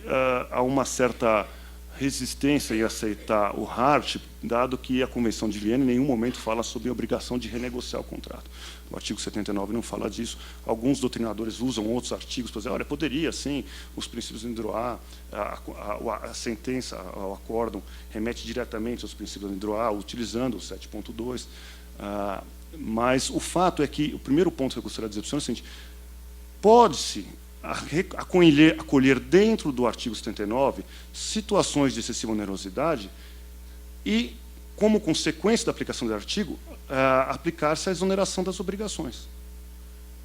há uma certa resistência em aceitar o hardship, dado que a Convenção de Viena em nenhum momento fala sobre a obrigação de renegociar o contrato. O artigo 79 não fala disso. Alguns doutrinadores usam outros artigos para dizer, olha, poderia, sim, os princípios de droit, a sentença, o acórdão, remete diretamente aos princípios de droit, utilizando o 7.2. Mas o fato é que, o primeiro ponto que eu gostaria de dizer para o senhor é o seguinte, pode-se acolher dentro do artigo 79 situações de excessiva onerosidade e, como consequência da aplicação do artigo, aplicar-se a exoneração das obrigações.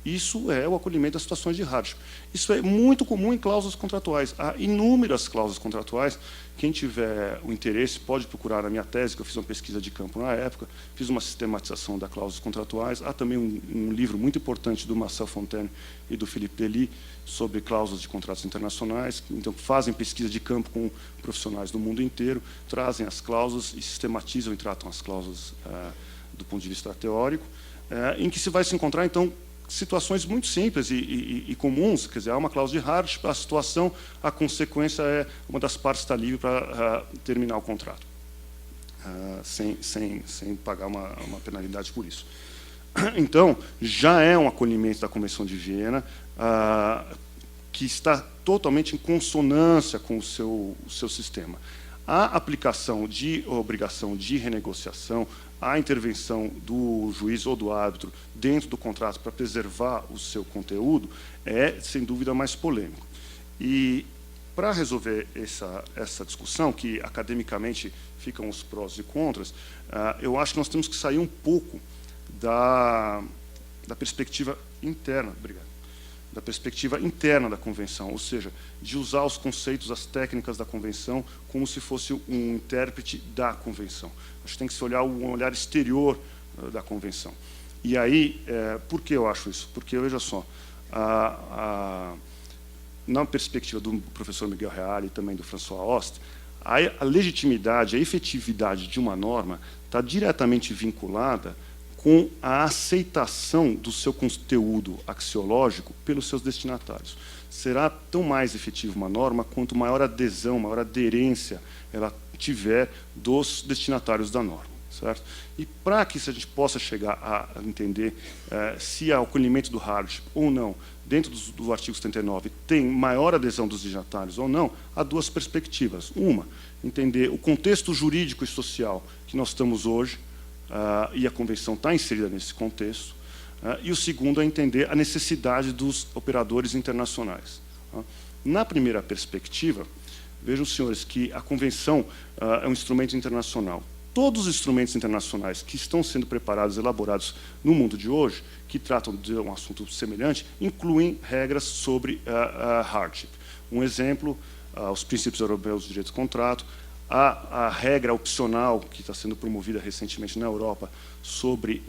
Isso é o acolhimento das situações de hardship. Isso é muito comum em cláusulas contratuais. Há inúmeras cláusulas contratuais. Quem tiver o interesse pode procurar a minha tese, que eu fiz uma pesquisa de campo na época, fiz uma sistematização das cláusulas contratuais. Há também um livro muito importante do Marcel Fontaine e do Philippe Delis sobre cláusulas de contratos internacionais, que então fazem pesquisa de campo com profissionais do mundo inteiro, trazem as cláusulas e sistematizam e tratam as cláusulas do ponto de vista teórico, em que se vai se encontrar, então, situações muito simples e comuns, quer dizer, há uma cláusula de hardship, a situação, a consequência é uma das partes está livre para terminar o contrato, sem pagar uma penalidade por isso. Então, já é um acolhimento da Convenção de Viena, que está totalmente em consonância com o seu sistema. A aplicação de obrigação de renegociação, a intervenção do juiz ou do árbitro dentro do contrato para preservar o seu conteúdo é, sem dúvida, mais polêmico. E, para resolver essa discussão, que academicamente ficam os prós e contras, eu acho que nós temos que sair um pouco da perspectiva interna, da perspectiva interna da Convenção, ou seja, de usar os conceitos, as técnicas da Convenção como se fosse um intérprete da Convenção. Acho que tem que se olhar um olhar exterior da Convenção. E aí, por que eu acho isso? Porque, veja só, na perspectiva do professor Miguel Reale e também do François Host, a legitimidade, a efetividade de uma norma está diretamente vinculada com a aceitação do seu conteúdo axiológico pelos seus destinatários. Será tão mais efetiva uma norma quanto maior adesão, maior aderência ela tiver dos destinatários da norma, certo? E para que a gente possa chegar a entender se há acolhimento do hardship ou não, dentro do artigo 79, tem maior adesão dos destinatários ou não, há duas perspectivas. Uma, entender o contexto jurídico e social que nós estamos hoje, e a Convenção está inserida nesse contexto, e o segundo é entender a necessidade dos operadores internacionais. Na primeira perspectiva, vejam, senhores, que a Convenção é um instrumento internacional. todos os instrumentos internacionais que estão sendo preparados, elaborados no mundo de hoje, que tratam de um assunto semelhante, incluem regras sobre hardship. Um exemplo, os princípios europeus de direito do contrato, a regra opcional que está sendo promovida recentemente na Europa sobre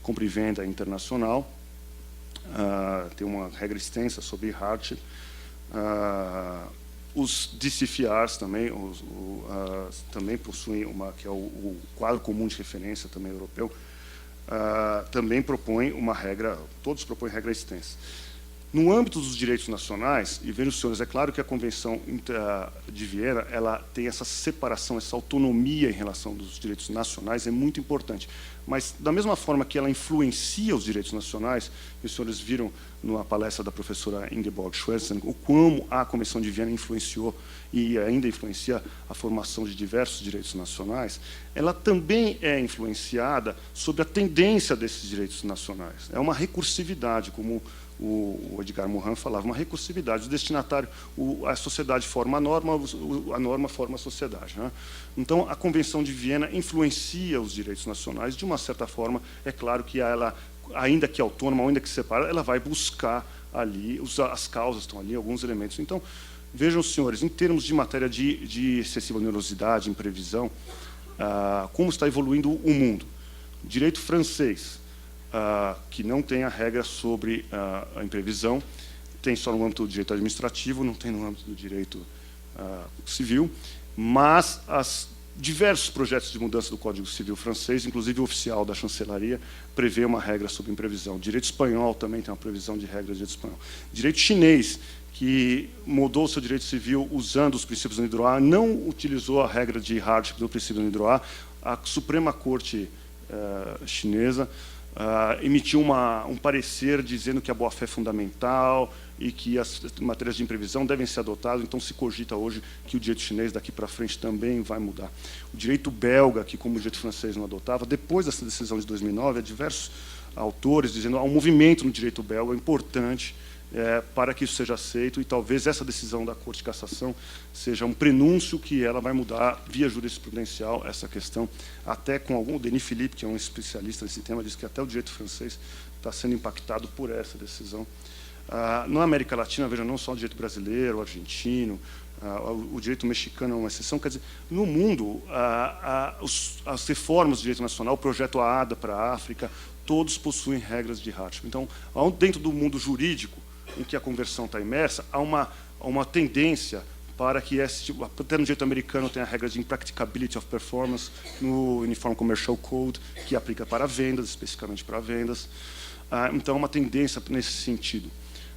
compra e venda internacional, tem uma regra extensa sobre hardship, os DCFRs também, também possuem que é o quadro comum de referência também europeu, também propõe uma regra, todos propõem regra extensa. No âmbito dos direitos nacionais, e vejam, senhores, é claro que a Convenção de Viena ela tem essa separação, essa autonomia em relação dos direitos nacionais, é muito importante. Mas, da mesma forma que ela influencia os direitos nacionais, os senhores viram numa palestra da professora Ingeborg Schwensen o como a Convenção de Viena influenciou e ainda influencia a formação de diversos direitos nacionais, ela também é influenciada sobre a tendência desses direitos nacionais. É uma recursividade, como o Edgar Morin falava, uma recursividade. O destinatário, a sociedade forma a norma forma a sociedade. Né? Então, a Convenção de Viena influencia os direitos nacionais. De uma certa forma, é claro que ela, ainda que autônoma, ainda que separada, ela vai buscar ali, as causas estão ali, alguns elementos. Então, vejam, senhores, em termos de matéria de excessiva onerosidade, imprevisão, como está evoluindo o mundo. Direito francês, que não tem a regra sobre a imprevisão, tem só no âmbito do direito administrativo, não tem no âmbito do direito civil, mas diversos projetos de mudança do Código Civil francês, inclusive o oficial da chancelaria, prevê uma regra sobre imprevisão. Direito espanhol também tem uma previsão de regra de direito espanhol. Direito chinês, que mudou o seu direito civil usando os princípios do Nidroit, não utilizou a regra de hardship do princípio do Nidroit. A Suprema Corte chinesa emitiu um parecer dizendo que a boa-fé é fundamental e que as matérias de imprevisão devem ser adotadas, então se cogita hoje que o direito chinês daqui para frente também vai mudar. O direito belga, que como o direito francês não adotava, depois dessa decisão de 2009, há diversos autores dizendo que há um movimento no direito belga importante para que isso seja aceito, e talvez essa decisão da Corte de Cassação seja um prenúncio que ela vai mudar via jurisprudencial essa questão, até com o Denis Philippe, que é um especialista nesse tema, diz que até o direito francês está sendo impactado por essa decisão. Na América Latina, veja, não só o direito brasileiro, o argentino, o direito mexicano é uma exceção, quer dizer, no mundo, as reformas do direito nacional, o projeto AADA para a África, todos possuem regras de hardship. Então, dentro do mundo jurídico, em que a conversão está imersa, há uma tendência para que até no direito americano tem a regra de impracticability of performance, no Uniform Commercial Code, que aplica para vendas, especificamente para vendas. Então, há uma tendência nesse sentido.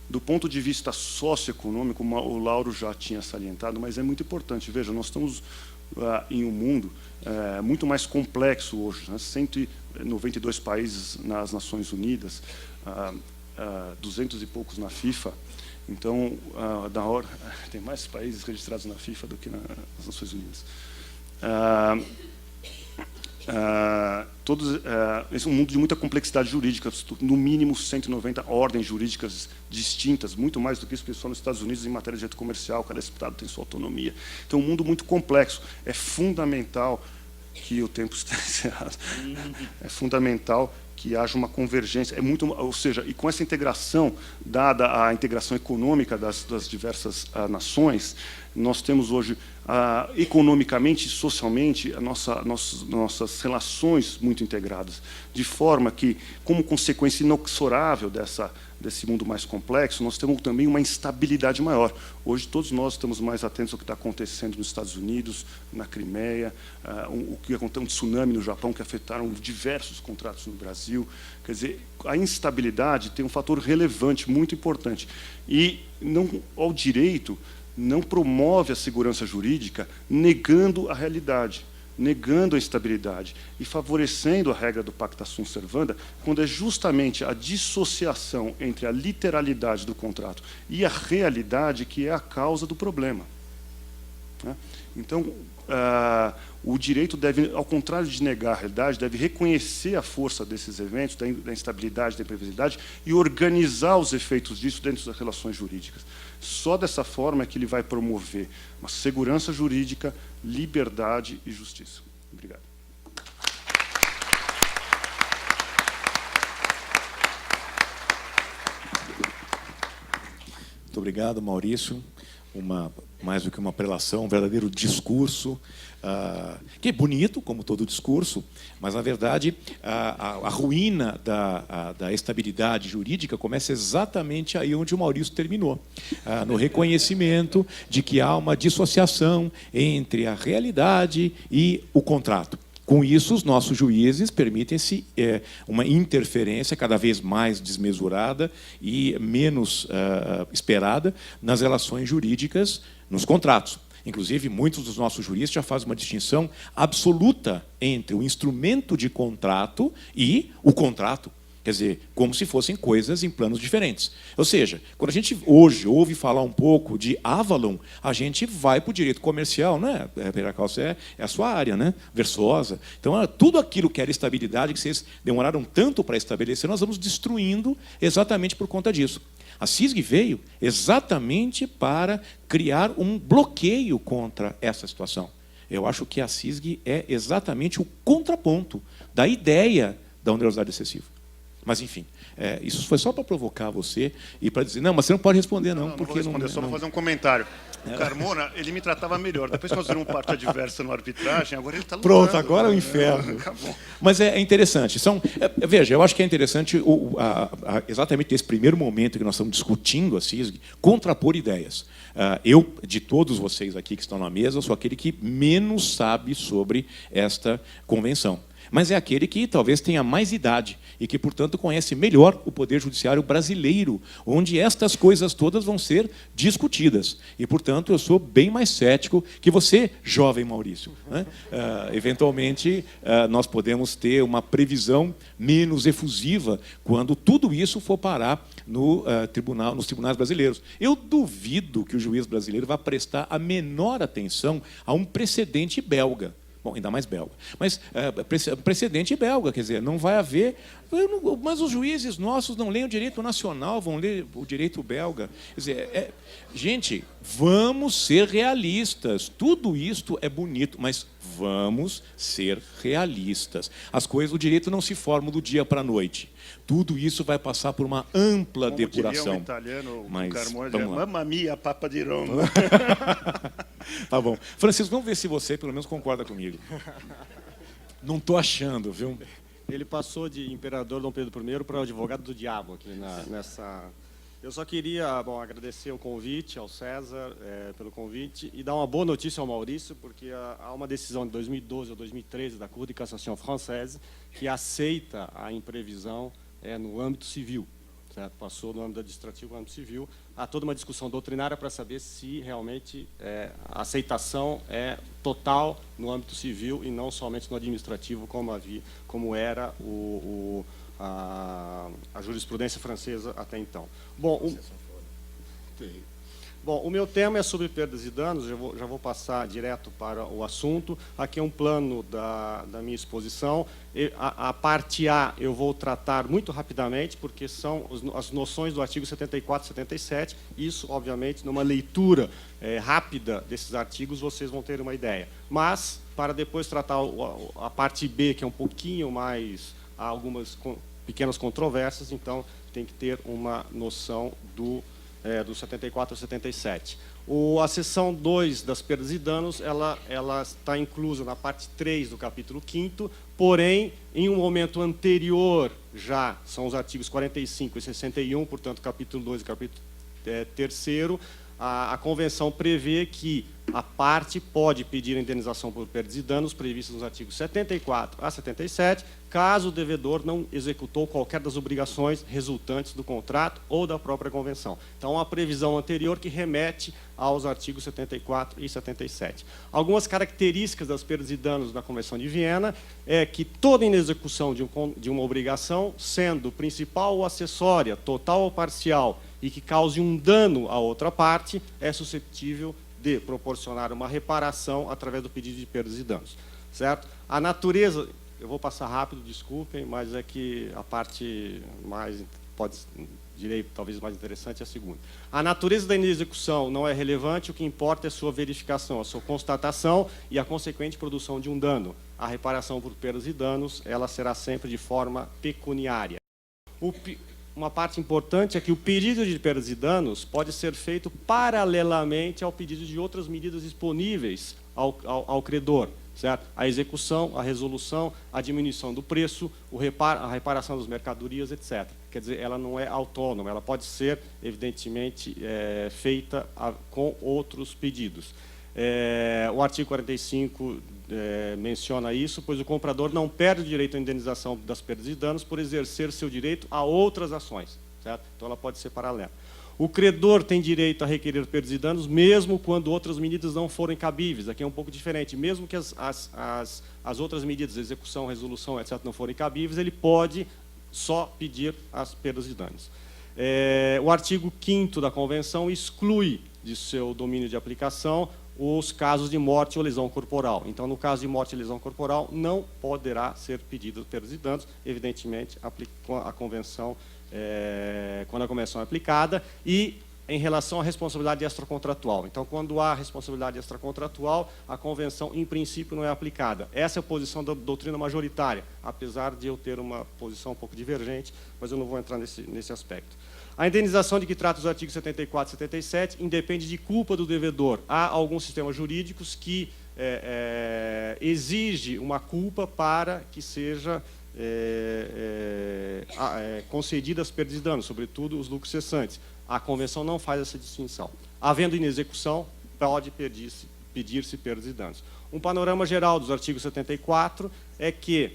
Do ponto de vista socioeconômico, como o Lauro já tinha salientado, mas é muito importante. Veja, nós estamos em um mundo muito mais complexo hoje, né? 192 países nas Nações Unidas, 200 e poucos na FIFA. Então, tem mais países registrados na FIFA do que nas Nações Unidas. Esse é um mundo de muita complexidade jurídica, no mínimo 190 ordens jurídicas distintas, muito mais do que isso, porque só nos Estados Unidos, em matéria de direito comercial, cada estado tem sua autonomia. Então, é um mundo muito complexo. É fundamental que o tempo esteja encerrado. É fundamental que haja uma convergência, ou seja, e com essa integração, dada a integração econômica das diversas nações, nós temos hoje, economicamente e socialmente, nossas relações muito integradas, de forma que, como consequência inexorável desse mundo mais complexo, nós temos também uma instabilidade maior. Hoje, todos nós estamos mais atentos ao que está acontecendo nos Estados Unidos, na Crimeia, o que aconteceu, um tsunami no Japão, que afetaram diversos contratos no Brasil. Quer dizer, a instabilidade tem um fator relevante, muito importante. E ao direito não promove a segurança jurídica negando a realidade, negando a estabilidade e favorecendo a regra do pacta sunt servanda, quando é justamente a dissociação entre a literalidade do contrato e a realidade que é a causa do problema. Então, o direito deve, ao contrário de negar a realidade, deve reconhecer a força desses eventos, da instabilidade, da imprevisibilidade, e organizar os efeitos disso dentro das relações jurídicas. Só dessa forma é que ele vai promover uma segurança jurídica, liberdade e justiça. Obrigado. Muito obrigado, Maurício. Mais do que uma prelação, um verdadeiro discurso, que é bonito, como todo discurso, mas, na verdade, a ruína da estabilidade jurídica começa exatamente aí onde o Maurício terminou, no reconhecimento de que há uma dissociação entre a realidade e o contrato. Com isso, os nossos juízes permitem-se uma interferência cada vez mais desmesurada e menos esperada nas relações jurídicas, nos contratos. Inclusive, muitos dos nossos juristas já fazem uma distinção absoluta entre o instrumento de contrato e o contrato. Quer dizer, como se fossem coisas em planos diferentes. Ou seja, quando a gente hoje ouve falar um pouco de Avalon, a gente vai para o direito comercial, não é? Peracalço é a sua área, né? Versosa. Então, tudo aquilo que era estabilidade, que vocês demoraram tanto para estabelecer, nós vamos destruindo exatamente por conta disso. A CISG veio exatamente para criar um bloqueio contra essa situação. Eu acho que a CISG é exatamente o contraponto da ideia da onerosidade excessiva. Mas, enfim, isso foi só para provocar você e para dizer, não, mas você não pode responder, não. Não vou responder, só vou fazer um comentário. O Carmona, ele me tratava melhor. Depois que nós viramos parte adversa na arbitragem, agora ele está lutando. Pronto, agora é o inferno. Acabou. Mas é interessante. Veja, eu acho que é interessante, exatamente nesse primeiro momento que nós estamos discutindo a CISG, contrapor ideias. Eu, de todos vocês aqui que estão na mesa, sou aquele que menos sabe sobre esta convenção. Mas é aquele que talvez tenha mais idade e que, portanto, conhece melhor o Poder Judiciário brasileiro, onde estas coisas todas vão ser discutidas. E, portanto, eu sou bem mais cético que você, jovem Maurício, né? Eventualmente, nós podemos ter uma previsão menos efusiva quando tudo isso for parar nos tribunais brasileiros. Eu duvido que o juiz brasileiro vá prestar a menor atenção a um precedente belga. Bom, ainda mais belga. Mas precedente belga, quer dizer, não vai haver... Mas os juízes nossos não leem o direito nacional, vão ler o direito belga. Quer dizer, gente, vamos ser realistas. Tudo isto é bonito, mas vamos ser realistas. O direito não se forma do dia para a noite. Tudo isso vai passar por uma ampla depuração. Como diria um italiano, mas, o Carmona, mamma mia, papa di Roma. Tá bom. Francisco, vamos ver se você, pelo menos, concorda comigo. Não estou achando, viu? Ele passou de imperador Dom Pedro I para o advogado do diabo aqui nessa... Eu só queria agradecer o convite ao César pelo convite e dar uma boa notícia ao Maurício, porque há uma decisão de 2012 ou 2013 da Cour de Cassation Française que aceita a imprevisão no âmbito civil. Certo? Passou do âmbito administrativo ao âmbito civil. Há toda uma discussão doutrinária para saber se realmente a aceitação é total no âmbito civil e não somente no administrativo, como era a jurisprudência francesa até então. Bom, o meu tema é sobre perdas e danos, já vou passar direto para o assunto. Aqui é um plano da minha exposição. A parte A eu vou tratar muito rapidamente, porque são as noções do artigo 74 e 77. Isso, obviamente, numa leitura rápida desses artigos, vocês vão ter uma ideia. Mas, para depois tratar a parte B, que é um pouquinho mais... Há algumas pequenas controvérsias, então tem que ter uma noção do 74 a 77. A seção 2 das perdas e danos, ela está inclusa na parte 3 do capítulo 5º, porém, em um momento anterior, já são os artigos 45 e 61, portanto, capítulo 2 e capítulo 3º, a Convenção prevê que a parte pode pedir a indenização por perdas e danos previstos nos artigos 74 a 77, caso o devedor não executou qualquer das obrigações resultantes do contrato ou da própria convenção. Então, uma previsão anterior que remete aos artigos 74 e 77. Algumas características das perdas e danos da Convenção de Viena é que toda inexecução de uma obrigação, sendo principal ou acessória, total ou parcial, e que cause um dano à outra parte, é suscetível de proporcionar uma reparação através do pedido de perdas e danos. Certo? A natureza... Eu vou passar rápido, desculpem, mas é que a parte mais direi talvez mais interessante, é a segunda. A natureza da inexecução não é relevante, o que importa é a sua verificação, a sua constatação e a consequente produção de um dano. A reparação por perdas e danos, ela será sempre de forma pecuniária. Uma parte importante é que o pedido de perdas e danos pode ser feito paralelamente ao pedido de outras medidas disponíveis ao credor, certo? A execução, a resolução, a diminuição do preço, a reparação das mercadorias, etc. Quer dizer, ela não é autônoma, ela pode ser, evidentemente, feita com outros pedidos. O artigo 45 menciona isso, pois o comprador não perde o direito à indenização das perdas e danos por exercer seu direito a outras ações, certo? Então, ela pode ser paralela. O credor tem direito a requerer perdas e danos, mesmo quando outras medidas não forem cabíveis. Aqui é um pouco diferente. Mesmo que as outras medidas, execução, resolução, etc., não forem cabíveis, ele pode só pedir as perdas e danos. O artigo 5º da Convenção exclui de seu domínio de aplicação os casos de morte ou lesão corporal. Então, no caso de morte e lesão corporal, não poderá ser pedido perdas e danos, evidentemente, a Convenção, quando a Convenção é aplicada, e em relação à responsabilidade extracontratual. Então, quando há responsabilidade extracontratual, a Convenção, em princípio, não é aplicada. Essa é a posição da doutrina majoritária, apesar de eu ter uma posição um pouco divergente, mas eu não vou entrar nesse aspecto. A indenização de que trata os artigos 74 e 77 independe de culpa do devedor. Há alguns sistemas jurídicos que exigem uma culpa para que seja concedidas perdas e danos, sobretudo os lucros cessantes. A Convenção não faz essa distinção. Havendo inexecução, pode pedir-se perdas e danos. Um panorama geral dos artigos 74 é que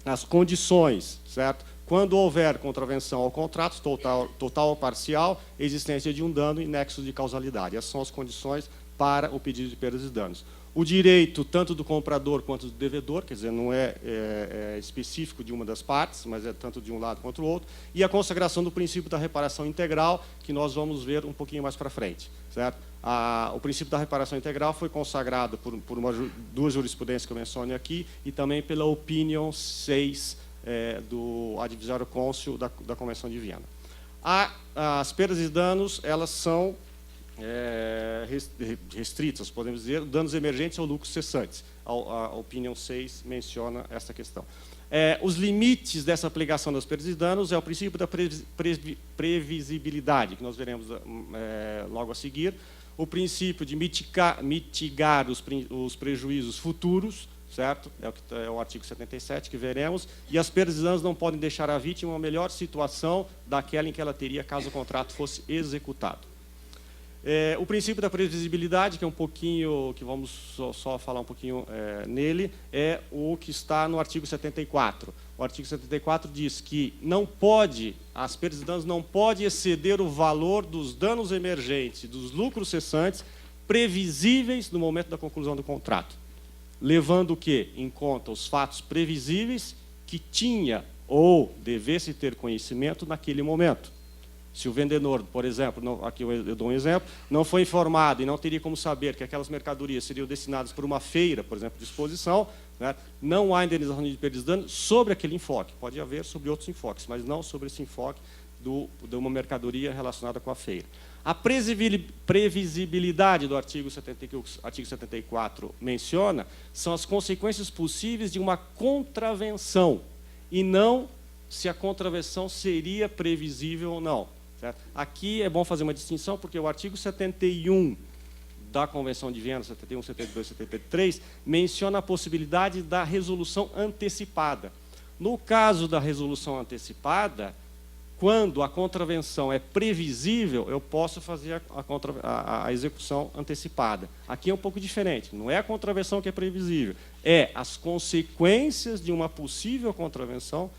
as condições, certo? Quando houver contravenção ao contrato, total ou parcial, existência de um dano e nexo de causalidade. Essas são as condições para o pedido de perdas e danos. O direito, tanto do comprador quanto do devedor, quer dizer, não é específico de uma das partes, mas é tanto de um lado quanto do outro, e a consagração do princípio da reparação integral, que nós vamos ver um pouquinho mais para frente, certo? O princípio da reparação integral foi consagrado por duas jurisprudências que eu menciono aqui, e também pela Opinion 6, do Advisório Cônsul da Convenção de Viena. As perdas e danos, elas são restritas, podemos dizer, danos emergentes ou lucros cessantes. A Opinion 6 menciona essa questão. Os limites dessa aplicação das perdas e danos é o princípio da previsibilidade, que nós veremos logo a seguir, o princípio de mitigar os prejuízos futuros, certo? É o artigo 77 que veremos, e as perdas e danos não podem deixar a vítima uma melhor situação daquela em que ela teria caso o contrato fosse executado. O princípio da previsibilidade, que é um pouquinho, que vamos só falar um pouquinho nele, é o que está no artigo 74. O artigo 74 diz que as perdas e danos não podem exceder o valor dos danos emergentes e dos lucros cessantes previsíveis no momento da conclusão do contrato, levando o quê? Em conta os fatos previsíveis que tinha ou devesse ter conhecimento naquele momento. Se o vendedor, por exemplo, aqui eu dou um exemplo, não foi informado e não teria como saber que aquelas mercadorias seriam destinadas por uma feira, por exemplo, de exposição, né, não há indenização de perdas e danos sobre aquele enfoque. Pode haver sobre outros enfoques, mas não sobre esse enfoque de uma mercadoria relacionada com a feira. A previsibilidade do artigo 74 menciona são as consequências possíveis de uma contravenção, e não se a contravenção seria previsível ou não. Certo? Aqui é bom fazer uma distinção, porque o artigo 71 da Convenção de Viena, 71, 72, 73, menciona a possibilidade da resolução antecipada. No caso da resolução antecipada, quando a contravenção é previsível, eu posso fazer a execução antecipada. Aqui é um pouco diferente, não é a contravenção que é previsível, é as consequências de uma possível contravenção,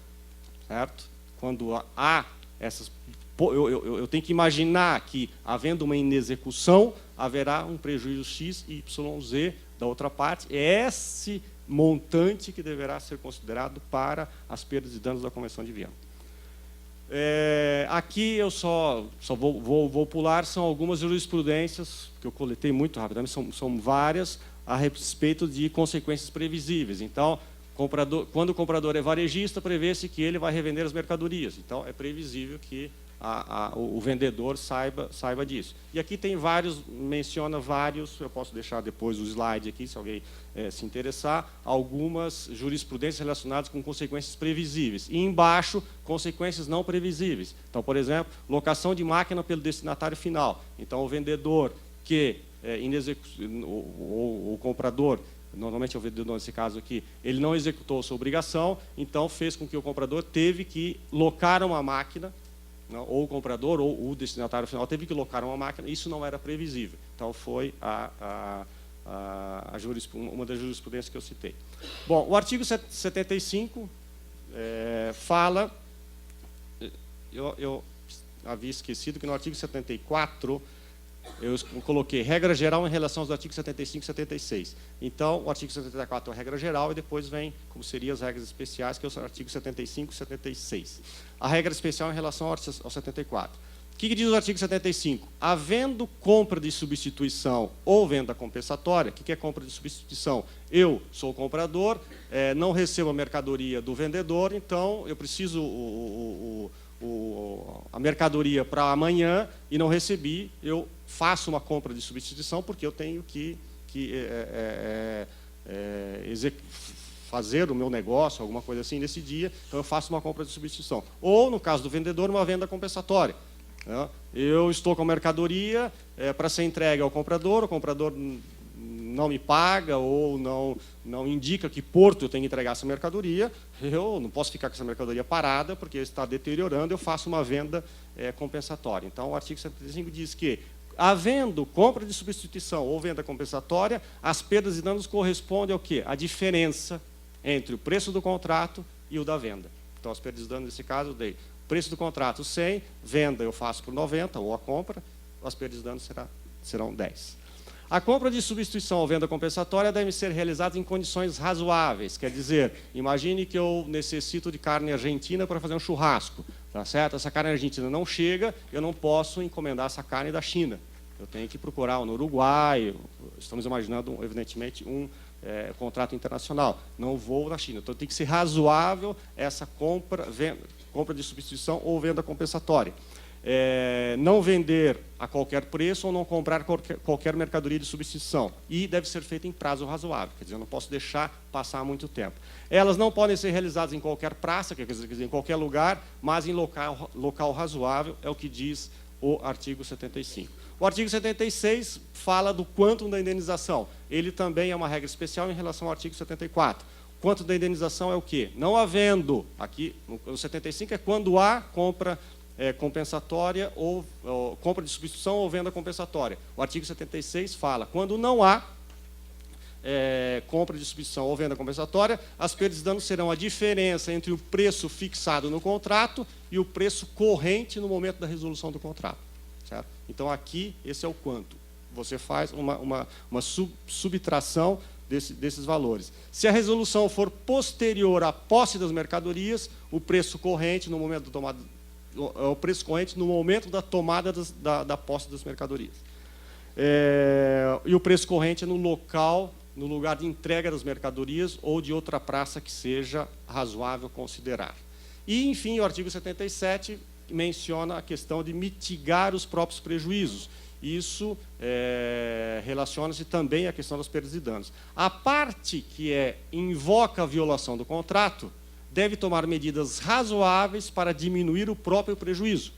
certo? Quando há essas... Eu tenho que imaginar que, havendo uma inexecução, haverá um prejuízo X, Y, Z da outra parte. É esse montante que deverá ser considerado para as perdas e danos da Convenção de Viena. Aqui eu só vou pular, são algumas jurisprudências que eu coletei muito rapidamente, são várias, a respeito de consequências previsíveis. Então, quando o comprador é varejista, prevê-se que ele vai revender as mercadorias. Então, é previsível que o vendedor saiba disso. E aqui tem vários, menciona vários, eu posso deixar depois o slide aqui, se alguém se interessar, algumas jurisprudências relacionadas com consequências previsíveis. E embaixo, consequências não previsíveis. Então, por exemplo, locação de máquina pelo destinatário final. Então, o vendedor que, o comprador, normalmente é o vendedor nesse caso aqui, ele não executou sua obrigação, então fez com que o comprador teve que locar uma máquina, ou o comprador ou o destinatário final teve que locar uma máquina, isso não era previsível. Então, foi uma das jurisprudências que eu citei. Bom, o artigo 75 fala... Eu havia esquecido que no artigo 74... eu coloquei regra geral em relação aos artigos 75 e 76. Então, o artigo 74 é a regra geral e depois vem como seriam as regras especiais, que é o artigo 75 e 76. A regra especial em relação ao 74. O que diz o artigo 75? Havendo compra de substituição ou venda compensatória, o que é compra de substituição? Eu sou o comprador, não recebo a mercadoria do vendedor, então eu preciso a mercadoria para amanhã e não recebi, eu faço uma compra de substituição porque eu tenho que fazer o meu negócio, alguma coisa assim, nesse dia, então eu faço uma compra de substituição. Ou, no caso do vendedor, uma venda compensatória. Eu estou com a mercadoria para ser entregue ao comprador, o comprador não me paga ou não indica que porto eu tenho que entregar essa mercadoria, eu não posso ficar com essa mercadoria parada, porque está deteriorando, eu faço uma venda compensatória. Então, o artigo 75 diz que, havendo compra de substituição ou venda compensatória, as perdas e danos correspondem ao quê? A diferença entre o preço do contrato e o da venda. Então, as perdas e danos, nesse caso, eu dei preço do contrato 100, venda eu faço por 90, ou a compra, as perdas e danos serão 10. A compra de substituição ou venda compensatória deve ser realizada em condições razoáveis. Quer dizer, imagine que eu necessito de carne argentina para fazer um churrasco. Tá certo? Essa carne argentina não chega, eu não posso encomendar essa carne da China. Eu tenho que procurar no Uruguai, estamos imaginando, evidentemente, um contrato internacional. Não vou na China. Então, tem que ser razoável essa compra de substituição ou venda compensatória. Não vender a qualquer preço ou não comprar qualquer mercadoria de substituição. E deve ser feito em prazo razoável, quer dizer, eu não posso deixar passar muito tempo. Elas não podem ser realizadas em qualquer praça, quer dizer, em qualquer lugar, mas em local razoável, é o que diz o artigo 75. O artigo 76 fala do quantum da indenização. Ele também é uma regra especial em relação ao artigo 74. O quantum da indenização é o quê? Não havendo, aqui no 75 é quando há compra compensatória ou compra de substituição ou venda compensatória. O artigo 76 fala, quando não há compra de substituição ou venda compensatória, as perdas e danos serão a diferença entre o preço fixado no contrato e o preço corrente no momento da resolução do contrato. Certo? Então, aqui, esse é o quanto. Você faz uma subtração desses valores. Se a resolução for posterior à posse das mercadorias, o preço corrente no momento da tomada o preço corrente no momento da tomada da posse das mercadorias. E o preço corrente é no lugar de entrega das mercadorias ou de outra praça que seja razoável considerar. E, enfim, o artigo 77 menciona a questão de mitigar os próprios prejuízos. Isso relaciona-se também à questão das perdas e danos. A parte que invoca a violação do contrato deve tomar medidas razoáveis para diminuir o próprio prejuízo,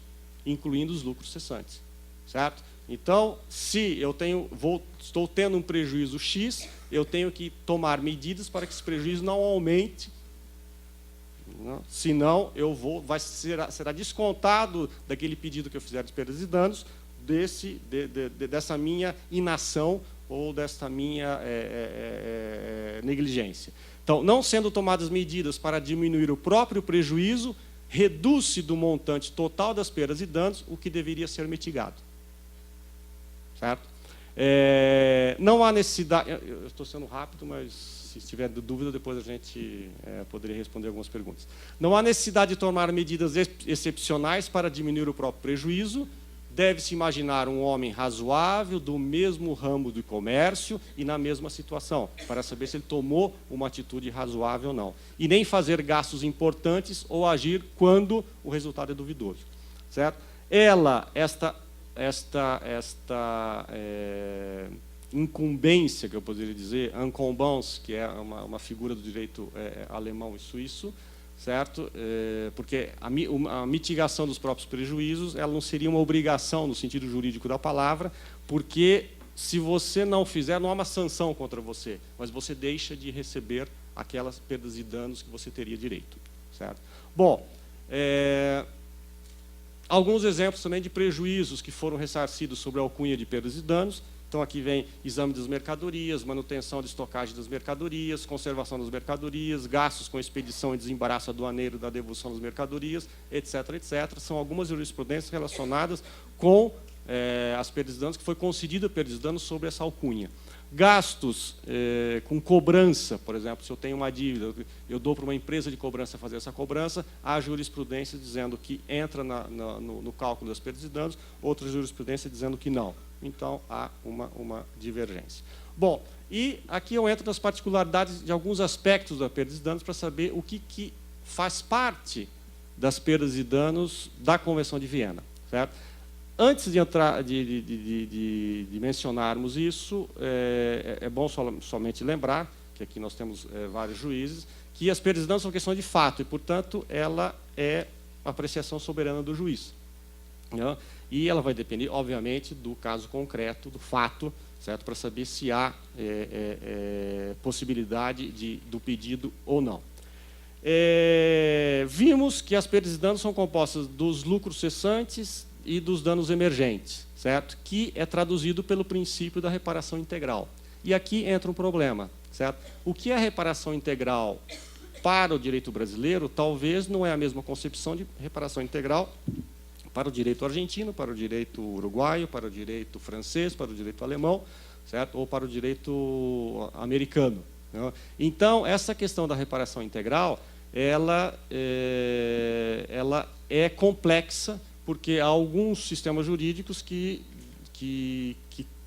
incluindo os lucros cessantes. Certo? Então, se eu estou tendo um prejuízo X, eu tenho que tomar medidas para que esse prejuízo não aumente, senão será descontado daquele pedido que eu fizer de perdas e danos, dessa minha inação ou desta minha negligência. Então, não sendo tomadas medidas para diminuir o próprio prejuízo, reduz-se do montante total das perdas e danos o que deveria ser mitigado. Certo? Não há necessidade... Eu estou sendo rápido, mas se tiver dúvida, depois a gente poderia responder algumas perguntas. Não há necessidade de tomar medidas excepcionais para diminuir o próprio prejuízo. Deve-se imaginar um homem razoável, do mesmo ramo do comércio e na mesma situação, para saber se ele tomou uma atitude razoável ou não. E nem fazer gastos importantes ou agir quando o resultado é duvidoso. certo? Esta incumbência, que eu poderia dizer, incombance, que é uma figura do direito alemão e suíço, certo? Porque a mitigação dos próprios prejuízos, ela não seria uma obrigação no sentido jurídico da palavra, porque se você não fizer, não há uma sanção contra você, mas você deixa de receber aquelas perdas e danos que você teria direito, certo? Bom, alguns exemplos também de prejuízos que foram ressarcidos sobre a alcunha de perdas e danos. Então, aqui vem exame das mercadorias, manutenção de estocagem das mercadorias, conservação das mercadorias, gastos com expedição e desembaraço aduaneiro da devolução das mercadorias, etc., etc. São algumas jurisprudências relacionadas com as perdas e danos, que foi concedida perdas e danos sobre essa alcunha. Gastos com cobrança, por exemplo, se eu tenho uma dívida, eu dou para uma empresa de cobrança fazer essa cobrança, há jurisprudência dizendo que entra no cálculo das perdas e danos, outra jurisprudência dizendo que não. Então, há uma divergência. Bom, e aqui eu entro nas particularidades de alguns aspectos da perdas e danos para saber o que faz parte das perdas e danos da Convenção de Viena, certo? Antes de entrar, de mencionarmos isso, é bom somente lembrar, que aqui nós temos vários juízes, que as perdas e danos são questão de fato, e, portanto, ela é apreciação soberana do juiz, né? E ela vai depender, obviamente, do caso concreto, do fato, certo? Para saber se há possibilidade do pedido ou não. Vimos que as perdas e danos são compostas dos lucros cessantes e dos danos emergentes, certo? Que é traduzido pelo princípio da reparação integral. E aqui entra um problema, certo? O que é reparação integral para o direito brasileiro talvez não é a mesma concepção de reparação integral para o direito argentino, para o direito uruguaio, para o direito francês, para o direito alemão, certo? Ou para o direito americano, né? Então, essa questão da reparação integral, ela é complexa, porque há alguns sistemas jurídicos que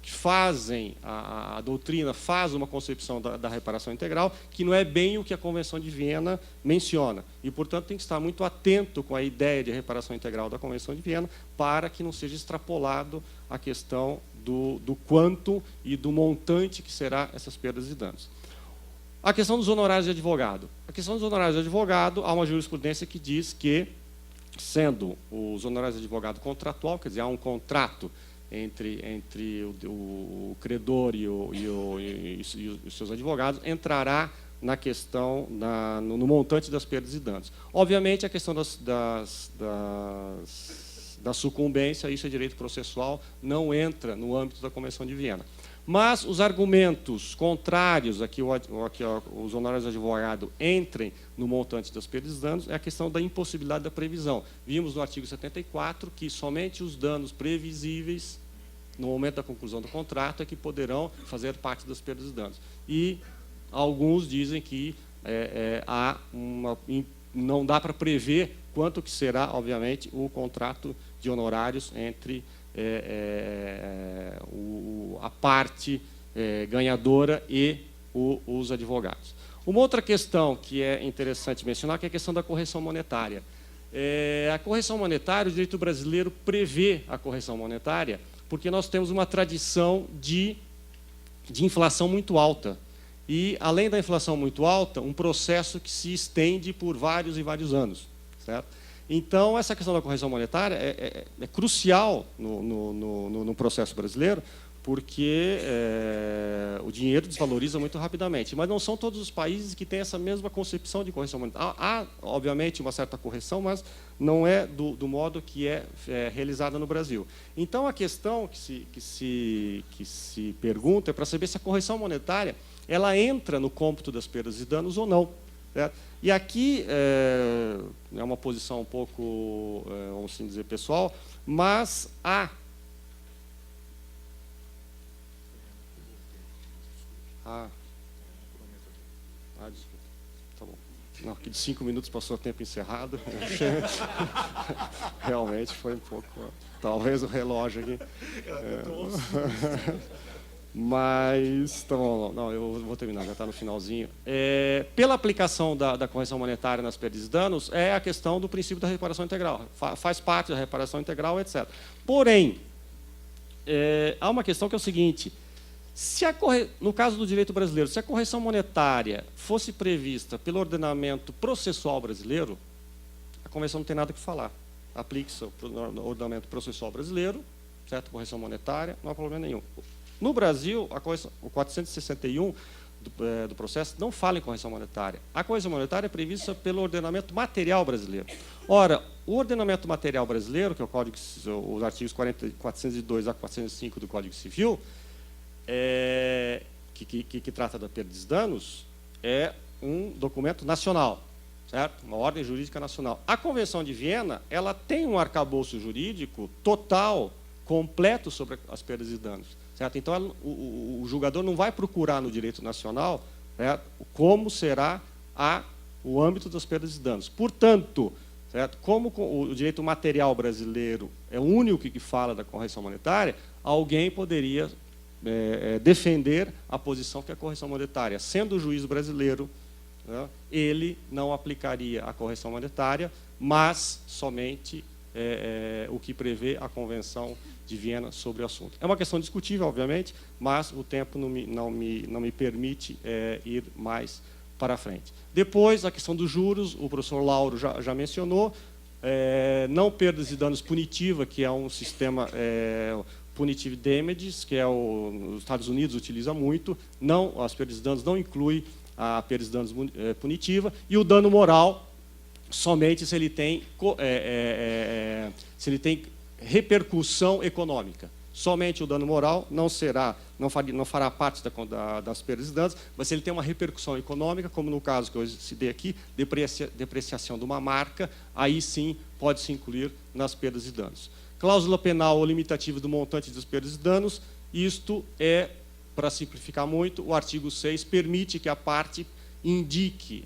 fazem, a doutrina faz uma concepção da reparação integral, que não é bem o que a Convenção de Viena menciona. E, portanto, tem que estar muito atento com a ideia de reparação integral da Convenção de Viena, para que não seja extrapolado a questão do quanto e do montante que será essas perdas e danos. A questão dos honorários de advogado. A questão dos honorários de advogado, há uma jurisprudência que diz que, sendo os honorários de advogado contratual, quer dizer, há um contrato entre o credor e os seus advogados, entrará na questão, no montante das perdas e danos. Obviamente, a questão da sucumbência, isso é direito processual, não entra no âmbito da Convenção de Viena. Mas os argumentos contrários a que os honorários de advogado entrem no montante das perdas e danos é a questão da impossibilidade da previsão. Vimos no artigo 74 que somente os danos previsíveis, no momento da conclusão do contrato, é que poderão fazer parte das perdas e danos. E alguns dizem que não dá para prever quanto que será, obviamente, o contrato de honorários entre a parte ganhadora e os advogados. Uma outra questão que é interessante mencionar que é a questão da correção monetária. A correção monetária, o direito brasileiro prevê a correção monetária porque nós temos uma tradição de inflação muito alta. E, além da inflação muito alta, um processo que se estende por vários e vários anos, certo? Então, essa questão da correção monetária é crucial no processo brasileiro, porque o dinheiro desvaloriza muito rapidamente. Mas não são todos os países que têm essa mesma concepção de correção monetária. Há, obviamente, uma certa correção, mas não é do modo que é realizada no Brasil. Então, a questão que se pergunta é para saber se a correção monetária ela entra no cômputo das perdas e danos ou não, certo? E aqui é uma posição um pouco, vamos assim dizer, pessoal, mas há desculpa. Tá bom. Não, aqui de 5 minutos passou o tempo encerrado. Realmente foi um pouco. Talvez o relógio aqui. Mas, então, não, eu vou terminar, já está no finalzinho. Pela aplicação da correção monetária nas perdas e danos, é a questão do princípio da reparação integral. Faz parte da reparação integral, etc. Porém, há uma questão que é o seguinte: no caso do direito brasileiro, se a correção monetária fosse prevista pelo ordenamento processual brasileiro, a Convenção não tem nada que falar. Aplique-se no ordenamento processual brasileiro, certo? Correção monetária, não há problema nenhum. No Brasil, o 461 do processo não fala em correção monetária. A correção monetária é prevista pelo ordenamento material brasileiro. Ora, o ordenamento material brasileiro, que é os artigos 402 a 405 do Código Civil, que trata da perda e danos, é um documento nacional, certo? Uma ordem jurídica nacional. A Convenção de Viena, ela tem um arcabouço jurídico total, completo sobre as perdas e danos, certo? Então, o julgador não vai procurar no direito nacional, certo, como será o âmbito das perdas e danos. Portanto, certo, como o direito material brasileiro é o único que fala da correção monetária, alguém poderia defender a posição que a correção monetária, sendo o juiz brasileiro, né, ele não aplicaria a correção monetária, mas somente o que prevê a Convenção de Viena sobre o assunto. É uma questão discutível, obviamente, mas o tempo não me permite ir mais para frente. Depois, a questão dos juros, o professor Lauro já mencionou, não perdas e danos punitiva, que é um sistema punitive damages, que os Estados Unidos utiliza muito, as perdas e danos não inclui a perda e danos punitiva, e o dano moral somente se ele tem repercussão econômica. Somente o dano moral não fará parte das perdas e danos, mas se ele tem uma repercussão econômica, como no caso que eu citei aqui, depreciação de uma marca, aí sim pode-se incluir nas perdas e danos. Cláusula penal ou limitativa do montante das perdas e danos, isto para simplificar muito, o artigo 6 permite que a parte indique,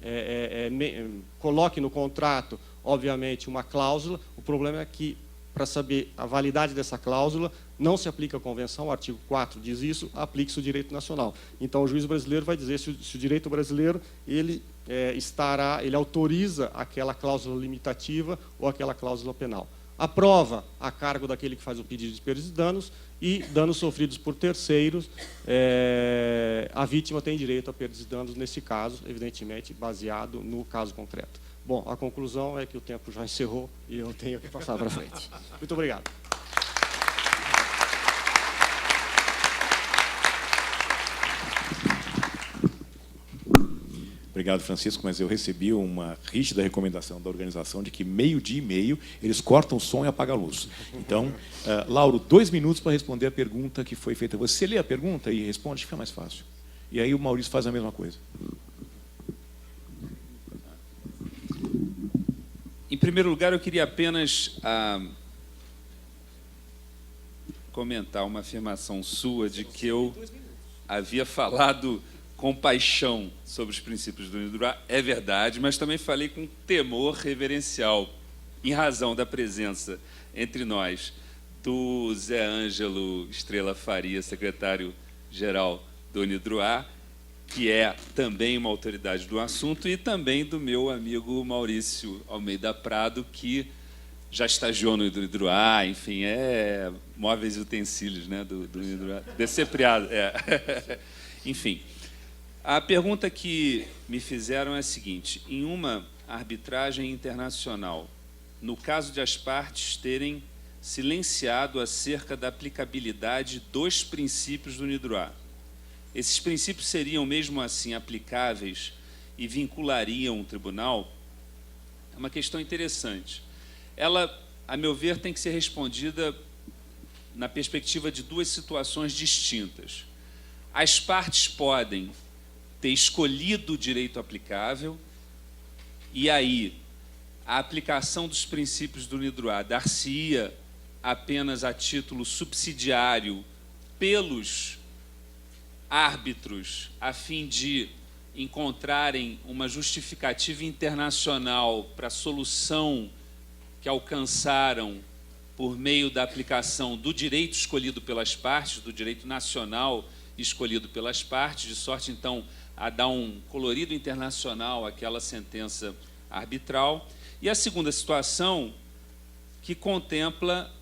coloque no contrato, obviamente, uma cláusula. O problema é que, para saber a validade dessa cláusula, não se aplica a Convenção, o artigo 4 diz isso, aplique-se o direito nacional. Então, o juiz brasileiro vai dizer se o direito brasileiro ele autoriza aquela cláusula limitativa ou aquela cláusula penal. A prova a cargo daquele que faz o pedido de perdas e danos, e danos sofridos por terceiros, a vítima tem direito a perdas e danos, nesse caso, evidentemente, baseado no caso concreto. Bom, a conclusão é que o tempo já encerrou e eu tenho que passar para frente. Muito obrigado. Obrigado, Francisco, mas eu recebi uma rígida recomendação da organização de que 12:30 eles cortam o som e apagam a luz. Então, Lauro, 2 minutos para responder a pergunta que foi feita. Você lê a pergunta e responde, fica mais fácil. E aí o Maurício faz a mesma coisa. Em primeiro lugar, eu queria apenas comentar uma afirmação sua de que eu havia falado com paixão sobre os princípios do UNIDROIT. É verdade, mas também falei com temor reverencial, em razão da presença entre nós do Zé Ângelo Estrela Faria, secretário-geral do UNIDROIT, que é também uma autoridade do assunto, e também do meu amigo Maurício Almeida Prado, que já estagiou no UNIDROIT, enfim, móveis e utensílios, né, do UNIDROIT. Descepriado, Enfim, a pergunta que me fizeram é a seguinte: em uma arbitragem internacional, no caso de as partes terem silenciado acerca da aplicabilidade dos princípios do UNIDROIT, esses princípios seriam mesmo assim aplicáveis e vinculariam o tribunal? É uma questão interessante. Ela, a meu ver, tem que ser respondida na perspectiva de 2 situações distintas. As partes podem ter escolhido o direito aplicável, e aí a aplicação dos princípios do UNIDROIT dar-se-ia apenas a título subsidiário pelos árbitros, a fim de encontrarem uma justificativa internacional para a solução que alcançaram por meio da aplicação do direito escolhido pelas partes, do direito nacional escolhido pelas partes, de sorte, então, a dar um colorido internacional àquela sentença arbitral. E a segunda situação, que contempla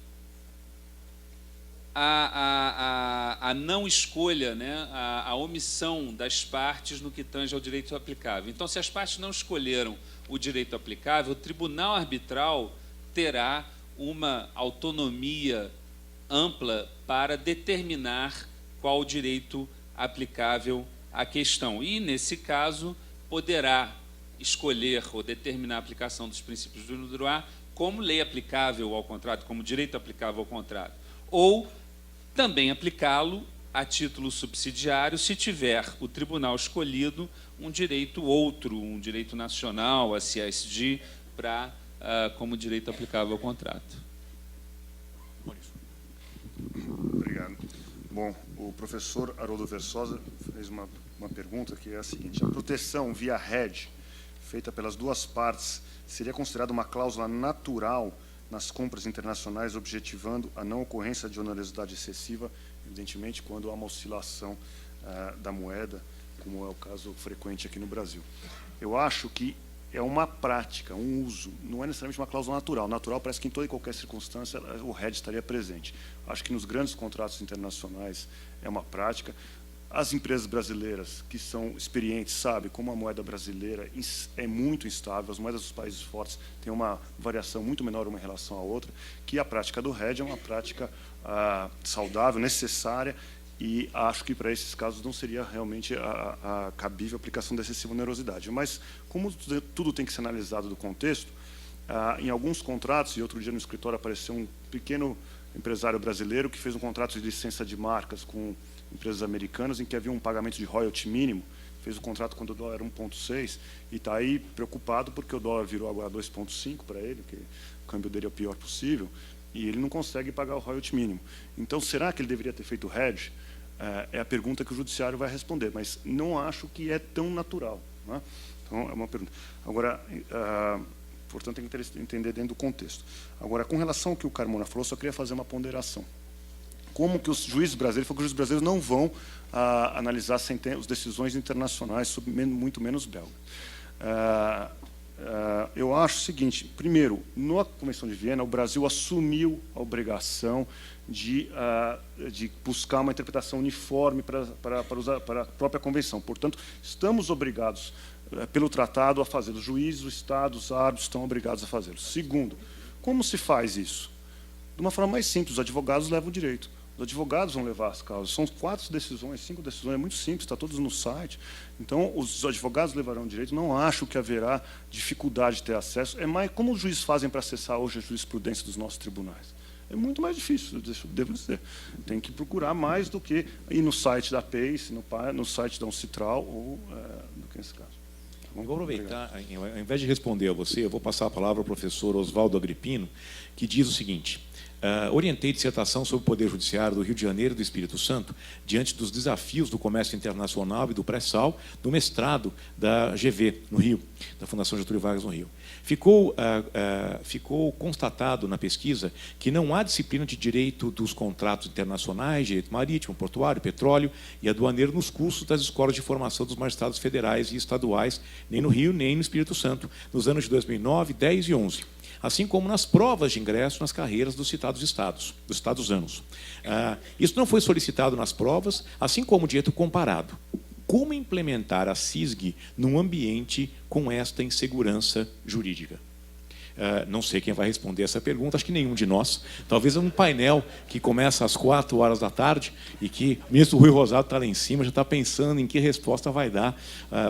a não escolha, né, a omissão das partes no que tange ao direito aplicável. Então, se as partes não escolheram o direito aplicável, o tribunal arbitral terá uma autonomia ampla para determinar qual o direito aplicável à questão. E, nesse caso, poderá escolher ou determinar a aplicação dos princípios do droit como lei aplicável ao contrato, como direito aplicável ao contrato, ou também aplicá-lo a título subsidiário, se tiver o tribunal escolhido um direito outro, um direito nacional, a CSD, como direito aplicável ao contrato. Obrigado. Bom, o professor Haroldo Versosa fez uma pergunta que é a seguinte: a proteção via hedge feita pelas duas partes seria considerada uma cláusula natural nas compras internacionais, objetivando a não ocorrência de onerosidade excessiva, evidentemente, quando há uma oscilação da moeda, como é o caso frequente aqui no Brasil. Eu acho que é uma prática, um uso, não é necessariamente uma cláusula natural. Natural parece que em toda e qualquer circunstância o hedge estaria presente. Acho que nos grandes contratos internacionais é uma prática. As empresas brasileiras que são experientes sabem como a moeda brasileira é muito instável, as moedas dos países fortes têm uma variação muito menor uma em relação à outra, que a prática do hedge é uma prática saudável, necessária, e acho que para esses casos não seria realmente a cabível aplicação da excessiva onerosidade. Mas, como tudo tem que ser analisado do contexto, em alguns contratos, e outro dia no escritório apareceu um pequeno empresário brasileiro que fez um contrato de licença de marcas com empresas americanas em que havia um pagamento de royalty mínimo, fez o contrato quando o dólar era 1,6 e está aí preocupado porque o dólar virou agora 2,5 para ele, que o câmbio dele é o pior possível, e ele não consegue pagar o royalty mínimo. Então, será que ele deveria ter feito hedge? É a pergunta que o judiciário vai responder, mas não acho que é tão natural, né? Então, é uma pergunta. Agora, portanto, tem que entender dentro do contexto. Agora, com relação ao que o Carmona falou, só queria fazer uma ponderação. Como que os juízes brasileiros, os juízes brasileiros não vão analisar as decisões internacionais, muito menos belga. Eu acho o seguinte: primeiro, na Convenção de Viena, o Brasil assumiu a obrigação de buscar uma interpretação uniforme para a própria Convenção. Portanto, estamos obrigados, pelo tratado, a fazê-lo. Os juízes, o Estado, os árbitros estão obrigados a fazê-lo. Segundo, como se faz isso? De uma forma mais simples, os advogados levam o direito. Os advogados vão levar as causas. São 4 decisões, 5 decisões, é muito simples, está todos no site. Então, os advogados levarão o direito. Não acho que haverá dificuldade de ter acesso. É mais como os juízes fazem para acessar hoje a jurisprudência dos nossos tribunais. É muito mais difícil, devo dizer. Tem que procurar mais do que ir no site da PACE, no site da Uncitral, ou do que nesse caso. Vou aproveitar, ao invés de responder a você, eu vou passar a palavra ao professor Oswaldo Agripino, que diz o seguinte: orientei dissertação sobre o Poder Judiciário do Rio de Janeiro e do Espírito Santo diante dos desafios do comércio internacional e do pré-sal do mestrado da GV, no Rio, da Fundação Getúlio Vargas, no Rio. Ficou constatado na pesquisa que não há disciplina de direito dos contratos internacionais, direito marítimo, portuário, petróleo e aduaneiro nos cursos das escolas de formação dos magistrados federais e estaduais, nem no Rio, nem no Espírito Santo, nos anos de 2009, 10 e 11. Assim como nas provas de ingresso nas carreiras dos citados estados, dos citados anos. Isso não foi solicitado nas provas, assim como o direito comparado. Como implementar a CISG num ambiente com esta insegurança jurídica? Não sei quem vai responder essa pergunta, acho que nenhum de nós. Talvez um painel que começa às 4 horas da tarde e que o ministro Rui Rosado está lá em cima, já está pensando em que resposta vai dar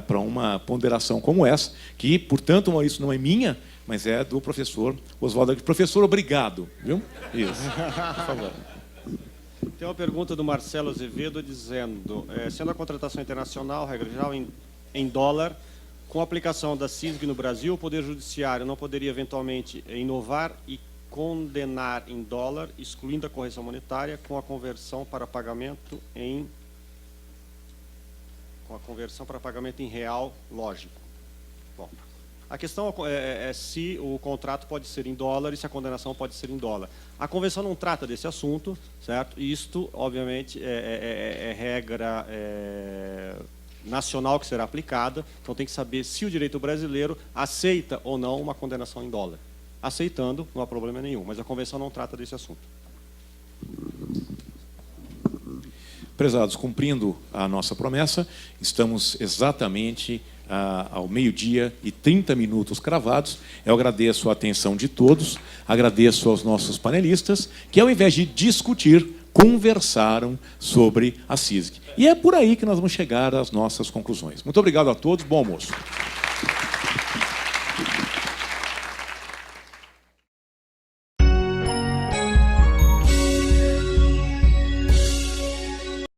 para uma ponderação como essa, que, portanto, Maurício, não é minha, mas é do professor Oswaldo. Professor, obrigado. Viu? Isso. Por favor. Tem uma pergunta do Marcelo Azevedo dizendo: sendo a contratação internacional, regra geral, em dólar, com a aplicação da CISG no Brasil, o Poder Judiciário não poderia eventualmente inovar e condenar em dólar, excluindo a correção monetária, com a conversão para pagamento em real, lógico. Bom, A questão é se o contrato pode ser em dólar e se a condenação pode ser em dólar. A convenção não trata desse assunto, certo? E isto, obviamente, é regra nacional que será aplicada. Então, tem que saber se o direito brasileiro aceita ou não uma condenação em dólar. Aceitando, não há problema nenhum, mas a convenção não trata desse assunto. Prezados, cumprindo a nossa promessa, estamos exatamente ao 12h30 cravados. Eu agradeço a atenção de todos, agradeço aos nossos panelistas, que ao invés de discutir, conversaram sobre a CISG. E é por aí que nós vamos chegar às nossas conclusões. Muito obrigado a todos, bom almoço.